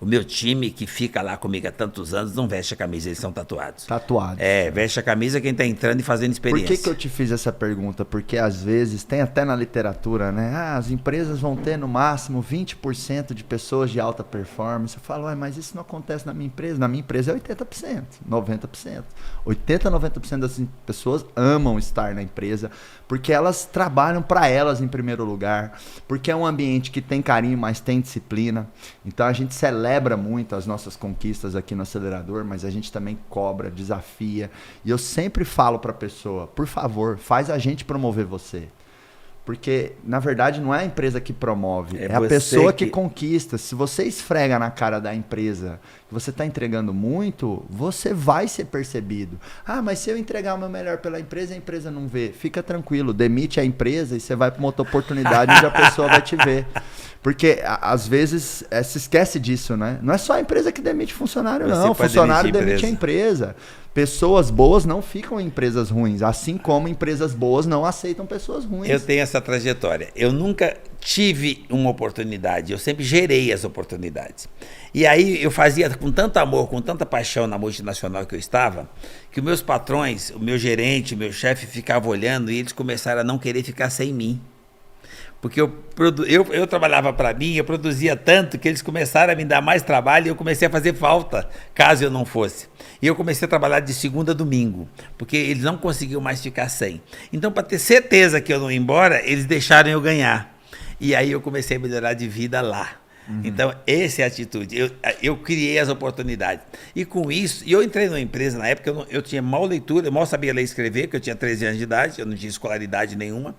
O meu time que fica lá comigo há tantos anos não veste a camisa, eles são tatuados. Tatuados. Veste a camisa quem está entrando e fazendo experiência. Por que eu te fiz essa pergunta? Porque às vezes, tem até na literatura, né? As empresas vão ter no máximo 20% de pessoas de alta performance. Eu falo, mas isso não acontece na minha empresa. Na minha empresa é 80%, 90%. 80%, 90% das pessoas amam estar na empresa porque elas trabalham para elas em primeiro lugar, porque é um ambiente que tem carinho, mas tem disciplina. Então a gente celebra muito as nossas conquistas aqui no acelerador, mas a gente também cobra, desafia. E eu sempre falo para a pessoa, por favor, faz a gente promover você. Porque, na verdade, não é a empresa que promove, é a pessoa que conquista. Se você esfrega na cara da empresa que você está entregando muito, você vai ser percebido. Mas se eu entregar o meu melhor pela empresa, a empresa não vê. Fica tranquilo, demite a empresa e você vai para uma outra oportunidade onde a pessoa vai te ver. Porque, às vezes, se esquece disso, né? Não é só a empresa que demite funcionário, não. O funcionário demite a empresa. Pessoas boas não ficam em empresas ruins, assim como empresas boas não aceitam pessoas ruins. Eu tenho essa trajetória. Eu nunca tive uma oportunidade, eu sempre gerei as oportunidades. E aí eu fazia com tanto amor, com tanta paixão na multinacional que eu estava, que os meus patrões, o meu gerente, o meu chefe ficavam olhando e eles começaram a não querer ficar sem mim. Porque eu trabalhava para mim, eu produzia tanto que eles começaram a me dar mais trabalho e eu comecei a fazer falta, caso eu não fosse. E eu comecei a trabalhar de segunda a domingo, porque eles não conseguiam mais ficar sem. Então, para ter certeza que eu não ia embora, eles deixaram eu ganhar. E aí eu comecei a melhorar de vida lá. Então, essa é a atitude. Eu criei as oportunidades. E com isso, eu entrei numa empresa na época, eu tinha mal leitura, eu mal sabia ler e escrever, porque eu tinha 13 anos de idade, eu não tinha escolaridade nenhuma.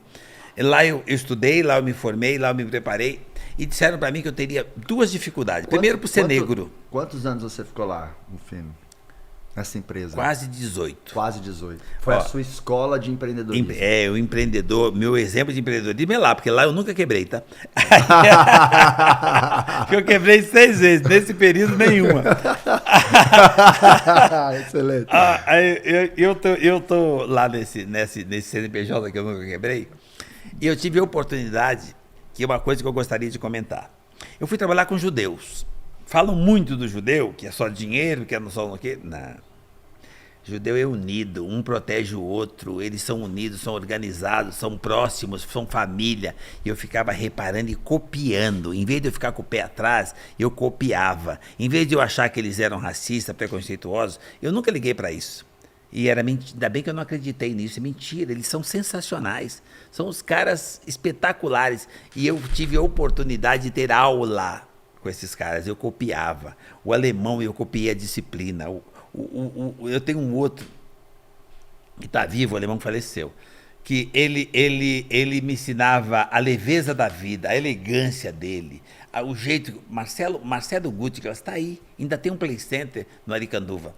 Lá eu estudei, lá eu me formei, lá eu me preparei e disseram para mim que eu teria duas dificuldades. Primeiro, por ser negro. Quantos anos você ficou lá, no fim? Essa empresa? Quase 18. Quase 18. Foi a sua escola de empreendedorismo. O empreendedor, meu exemplo de empreendedorismo é lá, porque lá eu nunca quebrei, tá? Porque eu quebrei 6 vezes, nesse período nenhuma. Excelente. Eu tô lá nesse CNPJ que eu nunca quebrei, e eu tive a oportunidade, que é uma coisa que eu gostaria de comentar. Eu fui trabalhar com judeus. Falam muito do judeu, que é só dinheiro, que é só o quê? Não. Judeu é unido, um protege o outro, eles são unidos, são organizados, são próximos, são família. E eu ficava reparando e copiando. Em vez de eu ficar com o pé atrás, eu copiava. Em vez de eu achar que eles eram racistas, preconceituosos, eu nunca liguei para isso. E era mentira, ainda bem que eu não acreditei nisso, é mentira, eles são sensacionais, são os caras espetaculares. E eu tive a oportunidade de ter aula com esses caras, eu copiava. O alemão, eu copiei a disciplina. Eu tenho um outro que está vivo, o alemão que faleceu, que ele me ensinava a leveza da vida, a elegância dele, o jeito. Marcelo Guti, que está aí, ainda tem um play center no Aricanduva.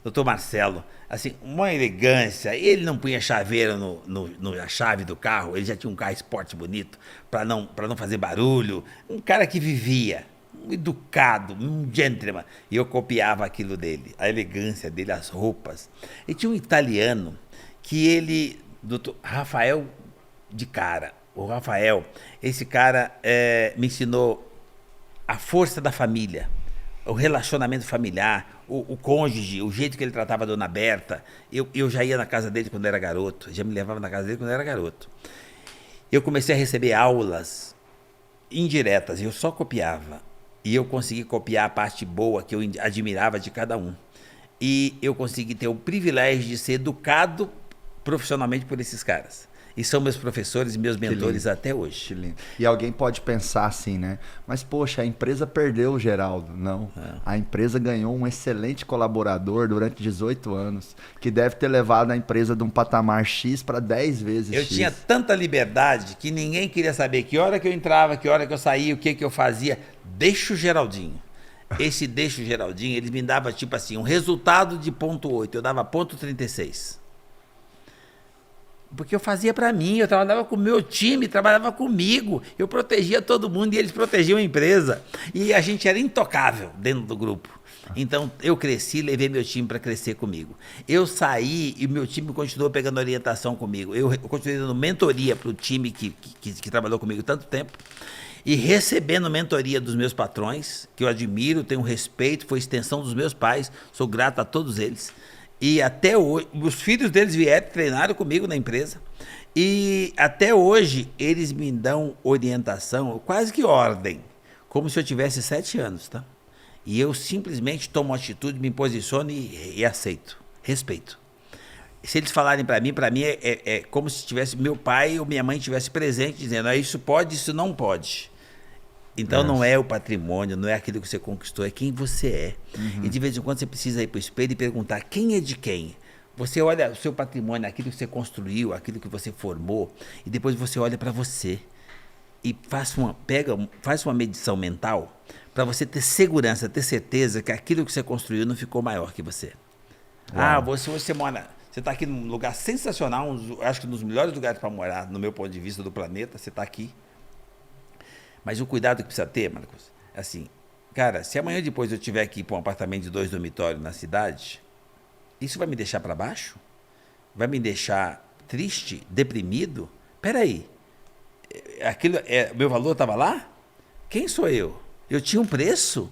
Doutor Marcelo, assim, uma elegância. Ele não punha chaveiro na chave do carro, ele já tinha um carro esporte bonito, para não fazer barulho. Um cara que vivia, um educado, um gentleman. E eu copiava aquilo dele, a elegância dele, as roupas. E tinha um italiano que ele, doutor Rafael de Cara. O Rafael, esse cara me ensinou a força da família, o relacionamento familiar, o cônjuge, o jeito que ele tratava a dona Berta. Eu já ia na casa dele quando era garoto, já me levava na casa dele quando era garoto. Eu comecei a receber aulas indiretas, eu só copiava. E eu consegui copiar a parte boa que eu admirava de cada um. E eu consegui ter o privilégio de ser educado profissionalmente por esses caras. E são meus professores e meus mentores até hoje. Que lindo. E alguém pode pensar assim, né? Mas, poxa, a empresa perdeu o Geraldo. Não. A empresa ganhou um excelente colaborador durante 18 anos, que deve ter levado a empresa de um patamar X para 10 vezes Eu X. tinha tanta liberdade que ninguém queria saber que hora que eu entrava, que hora que eu saía, o que eu fazia. Deixa o Geraldinho. Esse deixa o Geraldinho, ele me dava tipo assim, um resultado de 0,8. Eu dava 0,36. Porque eu fazia para mim, eu trabalhava com o meu time, trabalhava comigo, eu protegia todo mundo e eles protegiam a empresa. E a gente era intocável dentro do grupo. Então eu cresci, levei meu time para crescer comigo. Eu saí e meu time continuou pegando orientação comigo. Eu continuei dando mentoria para o time que trabalhou comigo tanto tempo. E recebendo mentoria dos meus patrões, que eu admiro, tenho respeito, foi extensão dos meus pais, sou grato a todos eles. E até hoje, os filhos deles vieram, treinaram comigo na empresa. E até hoje, eles me dão orientação, quase que ordem, como se eu tivesse 7 anos, tá? E eu simplesmente tomo atitude, me posiciono e aceito, respeito. Se eles falarem para mim é como se tivesse meu pai ou minha mãe estivesse presente, dizendo, isso pode, isso não pode. Então não é o patrimônio, não é aquilo que você conquistou, é quem você é. E de vez em quando você precisa ir para o espelho e perguntar quem é de quem. Você olha o seu patrimônio, aquilo que você construiu, aquilo que você formou, e depois você olha para você e faz uma medição mental para você ter segurança, ter certeza que aquilo que você construiu não ficou maior que você. Você mora, você está aqui num lugar sensacional, acho que um dos melhores lugares para morar, no meu ponto de vista do planeta, você está aqui. Mas o cuidado que precisa ter, Marcos, assim, cara, se amanhã depois eu tiver que ir para um apartamento de 2 dormitórios na cidade, isso vai me deixar para baixo? Vai me deixar triste, deprimido? Peraí, meu valor estava lá? Quem sou eu? Eu tinha um preço?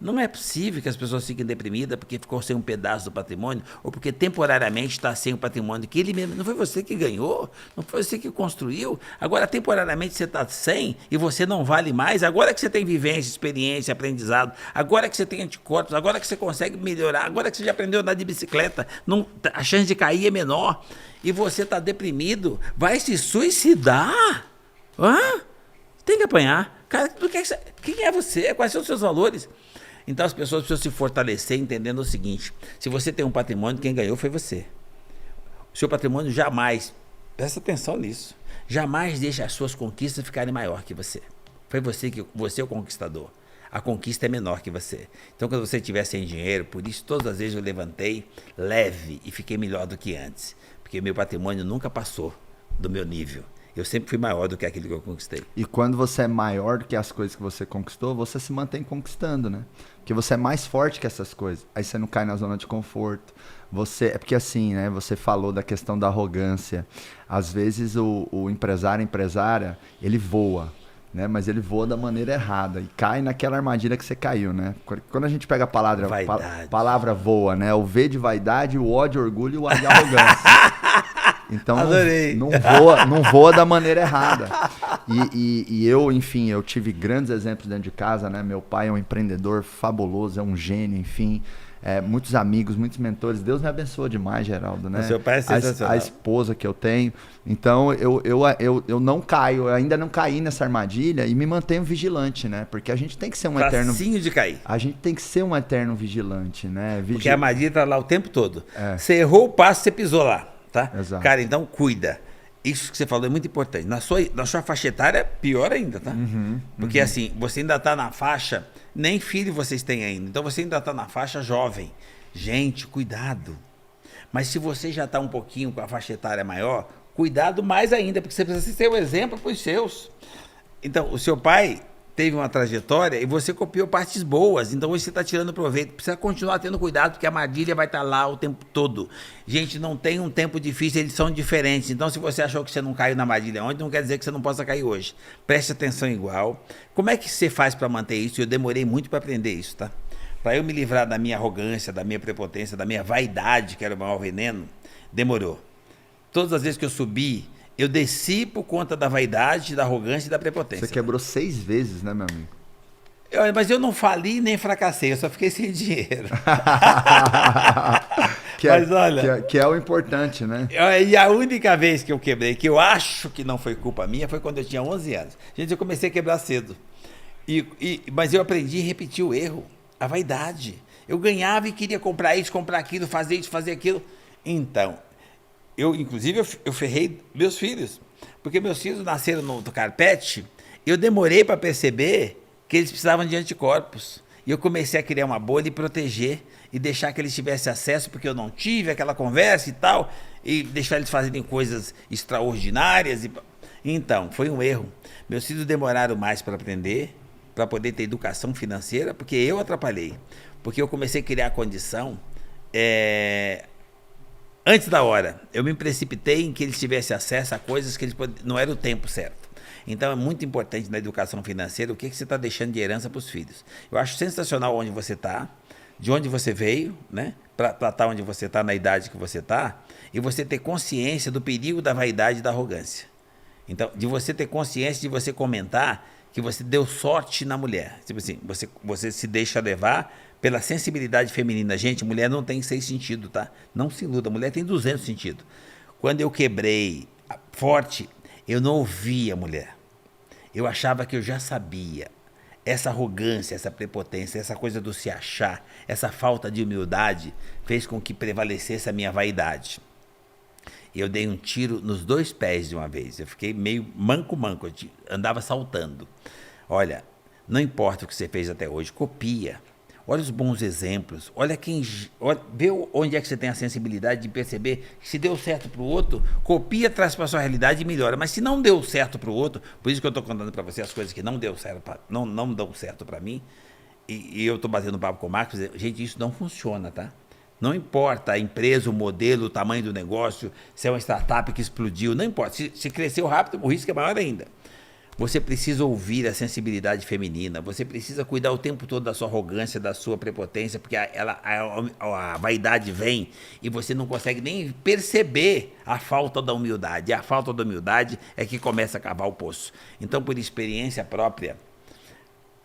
Não é possível que as pessoas fiquem deprimidas porque ficou sem um pedaço do patrimônio ou porque temporariamente está sem o patrimônio que ele mesmo... Não foi você que ganhou, não foi você que construiu. Agora, temporariamente, você está sem e você não vale mais. Agora que você tem vivência, experiência, aprendizado, agora que você tem anticorpos, agora que você consegue melhorar, agora que você já aprendeu a andar de bicicleta, a chance de cair é menor e você está deprimido, vai se suicidar? Tem que apanhar. Cara, quem é você? Quais são os seus valores? Então as pessoas precisam se fortalecer entendendo o seguinte, se você tem um patrimônio, quem ganhou foi você. O seu patrimônio jamais, presta atenção nisso, jamais deixe as suas conquistas ficarem maior que você. Foi você é o conquistador. a conquista é menor que você. Então, quando você estiver sem dinheiro, por isso todas as vezes eu levantei leve e fiquei melhor do que antes. Porque meu patrimônio nunca passou do meu nível. Eu sempre fui maior do que aquilo que eu conquistei. E quando você é maior do que as coisas que você conquistou, você se mantém conquistando, né? Porque você é mais forte que essas coisas. Aí você não cai na zona de conforto. É porque assim, né? Você falou da questão da arrogância. Às vezes o empresário, a empresária, ele voa, né? Mas ele voa da maneira errada e cai naquela armadilha que você caiu, né? Quando a gente pega a palavra voa, né? O V de vaidade, o O de orgulho e o A de arrogância. Então não voa da maneira errada. E eu, enfim, eu tive grandes exemplos dentro de casa, né? Meu pai é um empreendedor fabuloso, é um gênio, enfim. Muitos amigos, muitos mentores. Deus me abençoa demais, Geraldo, né? O seu pai é sensacional. A esposa que eu tenho. Então, eu não caio, eu ainda não caí nessa armadilha e me mantenho vigilante, né? Porque a gente tem que ser um eterno... Facinho de cair. A gente tem que ser um eterno vigilante, né? Porque a armadilha tá lá o tempo todo. Você errou o passo, você pisou lá, tá? Exato. Cara, então cuida. Isso que você falou é muito importante. Na sua faixa etária, pior ainda, tá? Porque assim, você ainda tá na faixa, nem filho vocês têm ainda. Então você ainda tá na faixa jovem. Gente, cuidado. Mas se você já tá um pouquinho com a faixa etária maior, cuidado mais ainda, porque você precisa ser um exemplo para os seus. Então, o seu pai teve uma trajetória e você copiou partes boas, então hoje você está tirando proveito. Precisa continuar tendo cuidado, porque a armadilha vai estar lá o tempo todo. Gente, não tem um tempo difícil, eles são diferentes. Então, se você achou que você não caiu na armadilha ontem, não quer dizer que você não possa cair hoje. Preste atenção igual. Como é que você faz para manter isso? Eu demorei muito para aprender isso, tá? Para eu me livrar da minha arrogância, da minha prepotência, da minha vaidade, que era o maior veneno, demorou. Todas as vezes que eu subi, eu desci por conta da vaidade, da arrogância e da prepotência. Você quebrou 6 vezes, né, meu amigo? Mas eu não fali nem fracassei, eu só fiquei sem dinheiro. Mas olha... Que é o importante, né? E a única vez que eu quebrei, que eu acho que não foi culpa minha, foi quando eu tinha 11 anos. Gente, eu comecei a quebrar cedo. Mas eu aprendi a repetir o erro, a vaidade. Eu ganhava e queria comprar isso, comprar aquilo, fazer isso, fazer aquilo. Então... Inclusive, eu ferrei meus filhos. Porque meus filhos nasceram no carpete, eu demorei para perceber que eles precisavam de anticorpos. E eu comecei a criar uma bolha e proteger, e deixar que eles tivessem acesso, porque eu não tive aquela conversa e tal, e deixar eles fazerem coisas extraordinárias. Então, foi um erro. Meus filhos demoraram mais para aprender, para poder ter educação financeira, porque eu atrapalhei. Porque eu comecei a criar a condição... Antes da hora, eu me precipitei em que eles tivessem acesso a coisas que não era o tempo certo. Então é muito importante na educação financeira o que você está deixando de herança para os filhos. Eu acho sensacional onde você está, de onde você veio, né? Para estar onde você está, na idade que você está, e você ter consciência do perigo da vaidade e da arrogância. Então, de você ter consciência de você comentar que você deu sorte na mulher. Tipo assim, você se deixa levar pela sensibilidade feminina. Gente, mulher não tem 6 sentidos, tá? Não se iluda, mulher tem 200 sentidos. Quando eu quebrei forte, eu não ouvia a mulher. Eu achava que eu já sabia. Essa arrogância, essa prepotência, essa coisa do se achar, essa falta de humildade fez com que prevalecesse a minha vaidade. Eu dei um tiro nos 2 pés de uma vez. Eu fiquei meio manco, eu andava saltando. Olha, não importa o que você fez até hoje, copia. Olha os bons exemplos, vê onde é que você tem a sensibilidade de perceber que se deu certo para o outro, copia, traz para a sua realidade e melhora. Mas se não deu certo para o outro, por isso que eu estou contando para você as coisas que não deu certo, não dão certo para mim, e eu estou batendo papo com o Marcos, gente, isso não funciona, tá? Não importa a empresa, o modelo, o tamanho do negócio, se é uma startup que explodiu, não importa. Se cresceu rápido, o risco é maior ainda. Você precisa ouvir a sensibilidade feminina, você precisa cuidar o tempo todo da sua arrogância, da sua prepotência, porque a vaidade vem e você não consegue nem perceber a falta da humildade. E a falta da humildade é que começa a cavar o poço. Então, por experiência própria,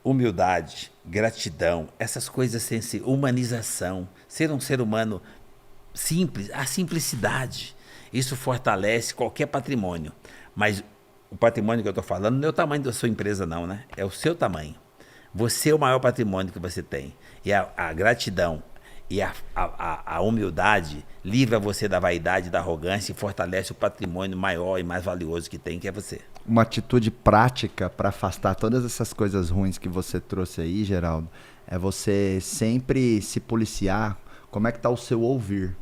humildade, gratidão, essas coisas, humanização, ser um ser humano simples, a simplicidade, isso fortalece qualquer patrimônio. Mas o patrimônio que eu estou falando não é o tamanho da sua empresa não, né? É o seu tamanho. Você é o maior patrimônio que você tem. E a gratidão E a humildade livra você da vaidade, da arrogância e fortalece o patrimônio maior e mais valioso que tem, que é você. Uma atitude prática para afastar todas essas coisas ruins que você trouxe aí, Geraldo, é você sempre se policiar. Como é que está o seu ouvir?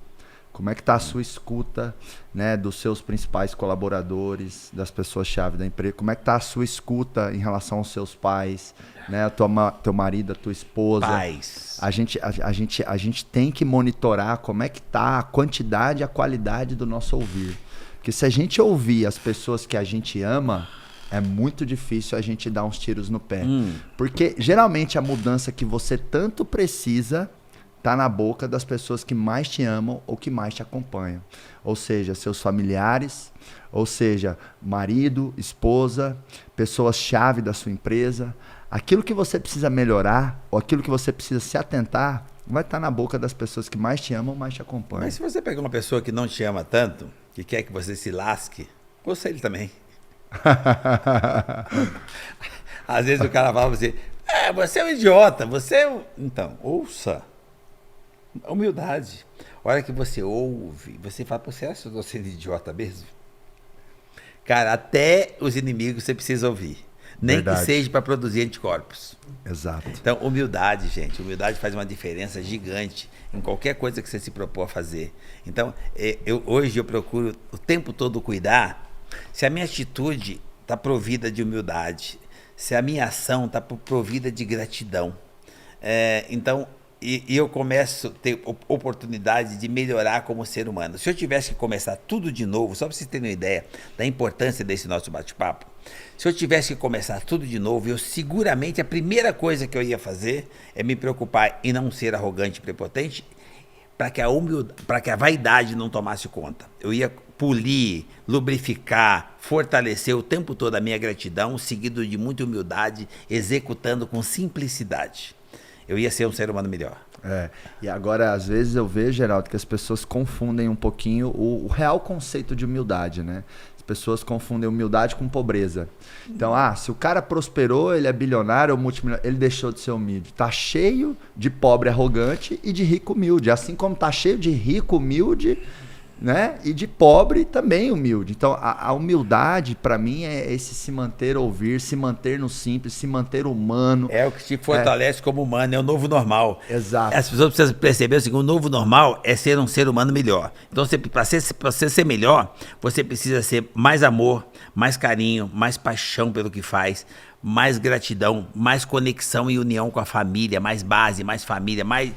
Como é que está a sua escuta, né, dos seus principais colaboradores, das pessoas-chave da empresa? Como é que está a sua escuta em relação aos seus pais, né, teu marido, a tua esposa? Pais. A gente tem que monitorar como é que está a quantidade e a qualidade do nosso ouvir. Porque se a gente ouvir as pessoas que a gente ama, é muito difícil a gente dar uns tiros no pé. Porque geralmente a mudança que você tanto precisa tá na boca das pessoas que mais te amam ou que mais te acompanham. Ou seja, seus familiares, ou seja, marido, esposa, pessoas-chave da sua empresa. Aquilo que você precisa melhorar, ou aquilo que você precisa se atentar, vai estar na boca das pessoas que mais te amam ou mais te acompanham. Mas se você pegar uma pessoa que não te ama tanto, que quer que você se lasque, ouça ele também. Às vezes o cara fala pra você, você é um idiota, você é um... Então, ouça. Humildade. A hora que você ouve, você fala, você acha que eu estou sendo idiota mesmo? Cara, até os inimigos você precisa ouvir. Nem Verdade. que seja para produzir anticorpos. Exato. Então, humildade, gente. Humildade faz uma diferença gigante em qualquer coisa que você se propor a fazer. Então, hoje eu procuro o tempo todo cuidar se a minha atitude está provida de humildade, se a minha ação está provida de gratidão. Então, e eu começo a ter oportunidade de melhorar como ser humano. Se eu tivesse que começar tudo de novo, só para vocês terem uma ideia da importância desse nosso bate-papo, se eu tivesse que começar tudo de novo, eu seguramente, a primeira coisa que eu ia fazer é me preocupar em não ser arrogante e prepotente, para que a vaidade não tomasse conta. Eu ia polir, lubrificar, fortalecer o tempo todo a minha gratidão, seguido de muita humildade, executando com simplicidade. Eu ia ser um ser humano melhor. E agora, às vezes, eu vejo, Geraldo, que as pessoas confundem um pouquinho o real conceito de humildade, né? As pessoas confundem humildade com pobreza. Então, se o cara prosperou, ele é bilionário ou multimilionário, ele deixou de ser humilde. Tá cheio de pobre arrogante e de rico humilde. Assim como tá cheio de rico humilde, né? E de pobre também humilde. Então, a humildade, para mim, é esse se manter ouvir, se manter no simples, se manter humano. É o que te fortalece como humano, é o novo normal. Exato. As pessoas precisam perceber o seguinte, o novo normal é ser um ser humano melhor. Então, para você ser melhor, você precisa ser mais amor, mais carinho, mais paixão pelo que faz, mais gratidão, mais conexão e união com a família, mais base, mais família, mais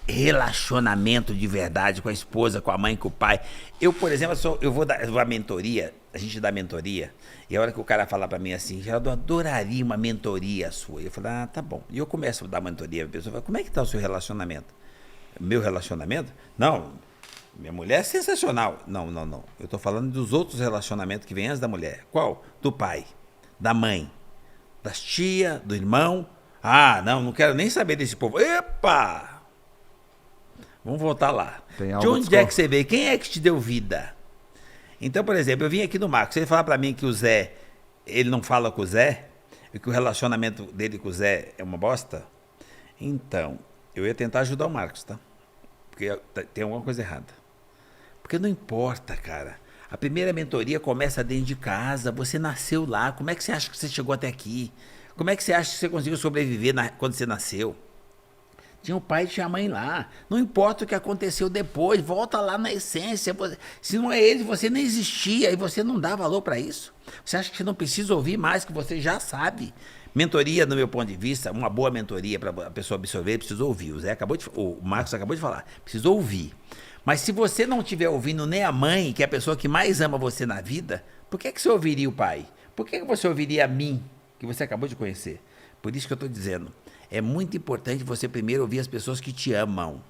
relacionamento de verdade com a esposa, com a mãe, com o pai. Eu, por exemplo, eu vou dar a mentoria, a gente dá mentoria, e a hora que o cara fala pra mim assim, Geraldo, eu adoraria uma mentoria sua. Eu falo, tá bom. E eu começo a dar mentoria, a pessoa fala, como é que tá o seu relacionamento? Meu relacionamento? Não, minha mulher é sensacional. Não. Eu tô falando dos outros relacionamentos que vêm antes da mulher. Qual? Do pai, da mãe, das tia, do irmão. Não quero nem saber desse povo. Epa! Vamos voltar lá. De onde é que você veio? Quem é que te deu vida? Então, por exemplo, eu vim aqui no Marcos. Se ele falar pra mim que o Zé, ele não fala com o Zé, e que o relacionamento dele com o Zé é uma bosta, então, eu ia tentar ajudar o Marcos, tá? Porque tem alguma coisa errada. Porque não importa, cara. A primeira mentoria começa dentro de casa. Você nasceu lá. Como é que você acha que você chegou até aqui? Como é que você acha que você conseguiu sobreviver quando você nasceu? Tinha o pai e tinha a mãe lá. Não importa o que aconteceu depois, volta lá na essência. Se não é ele, você não existia e você não dá valor para isso. Você acha que você não precisa ouvir mais que você já sabe. Mentoria, no meu ponto de vista, uma boa mentoria para a pessoa absorver, precisa ouvir. O Marcos acabou de falar, precisa ouvir. Mas se você não estiver ouvindo nem a mãe, que é a pessoa que mais ama você na vida, por que você ouviria o pai? Por que você ouviria a mim, que você acabou de conhecer? Por isso que eu estou dizendo. É muito importante você primeiro ouvir as pessoas que te amam.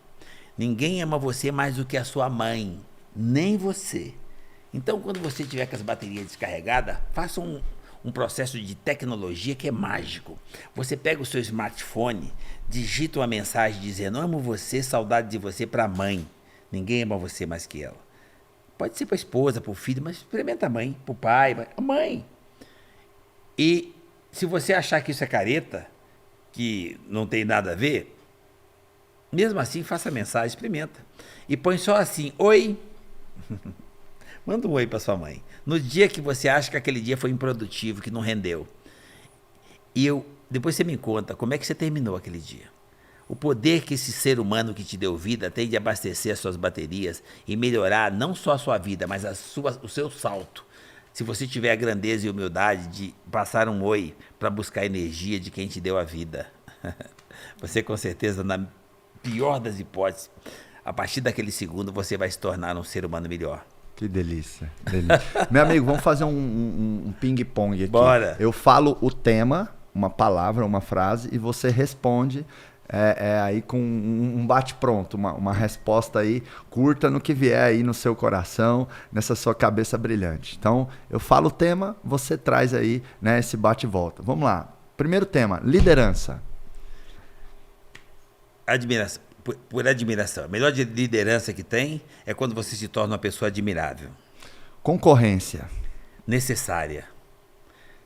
Ninguém ama você mais do que a sua mãe, nem você. Então, quando você tiver com as baterias descarregadas, faça um processo de tecnologia que é mágico. Você pega o seu smartphone, digita uma mensagem dizendo, amo você, saudade de você, para a mãe. Ninguém ama você mais que ela. Pode ser para a esposa, para o filho, mas experimenta a mãe, para o pai, a mãe. E se você achar que isso é careta, que não tem nada a ver, Mesmo assim, faça a mensagem, experimenta. E põe só assim, oi. Manda um oi para sua mãe. No dia que você acha que aquele dia foi improdutivo, que não rendeu. Depois você me conta como é que você terminou aquele dia. O poder que esse ser humano que te deu vida tem de abastecer as suas baterias e melhorar não só a sua vida, mas o seu salto. Se você tiver a grandeza e humildade de passar um oi para buscar a energia de quem te deu a vida. Você com certeza, na pior das hipóteses, a partir daquele segundo você vai se tornar um ser humano melhor. Que delícia. Meu amigo, vamos fazer um ping-pong aqui. Bora. Eu falo o tema, uma palavra, uma frase, e você responde aí com um bate-pronto, uma resposta aí curta no que vier aí no seu coração, nessa sua cabeça brilhante. Então, eu falo o tema, você traz aí, né, esse bate-volta. Vamos lá. Primeiro tema, liderança. Admiração. Por admiração. A melhor liderança que tem é quando você se torna uma pessoa admirável. Concorrência. Necessária.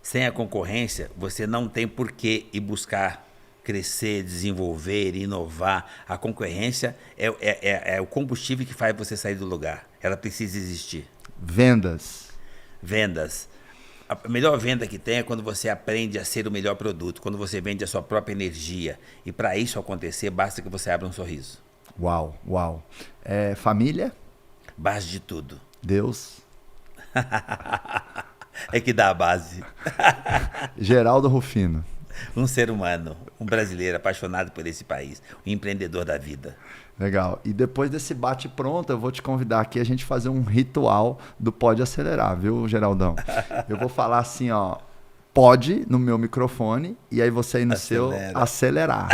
Sem a concorrência, você não tem por que ir buscar crescer, desenvolver, inovar. A concorrência é o combustível que faz você sair do lugar. Ela precisa existir. Vendas. Vendas. A melhor venda que tem é quando você aprende a ser o melhor produto, quando você vende a sua própria energia. E para isso acontecer, basta que você abra um sorriso. Uau, uau. Família? Base de tudo. Deus? É que dá a base. Geraldo Rufino. Um ser humano, um brasileiro apaixonado por esse país, um empreendedor da vida. Legal. E depois desse bate-pronto, eu vou te convidar aqui a gente fazer um ritual do Pode Acelerar, viu, Geraldão? Eu vou falar assim, ó, pode no meu microfone e aí você aí no seu acelerar.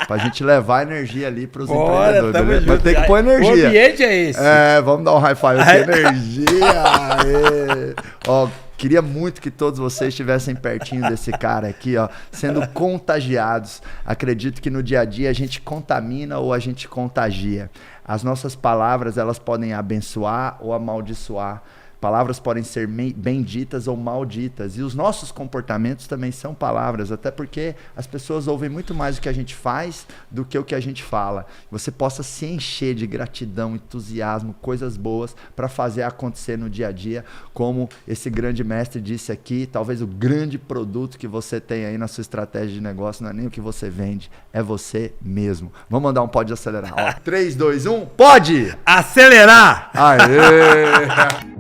Pra gente levar energia ali pros empreendedores. Vai ter que pôr energia. O ambiente é esse. Vamos dar um high five aqui. Energia. Aê. Ó, queria muito que todos vocês estivessem pertinho desse cara aqui, ó, sendo contagiados. Acredito que no dia a dia a gente contamina ou a gente contagia. As nossas palavras, elas podem abençoar ou amaldiçoar. Palavras podem ser benditas ou malditas. E os nossos comportamentos também são palavras, até porque as pessoas ouvem muito mais o que a gente faz do que o que a gente fala. Você possa se encher de gratidão, entusiasmo, coisas boas para fazer acontecer no dia a dia, como esse grande mestre disse aqui, talvez o grande produto que você tem aí na sua estratégia de negócio não é nem o que você vende, é você mesmo. Vamos mandar um pode acelerar. Ó, 3, 2, 1, pode! Acelerar! Aê!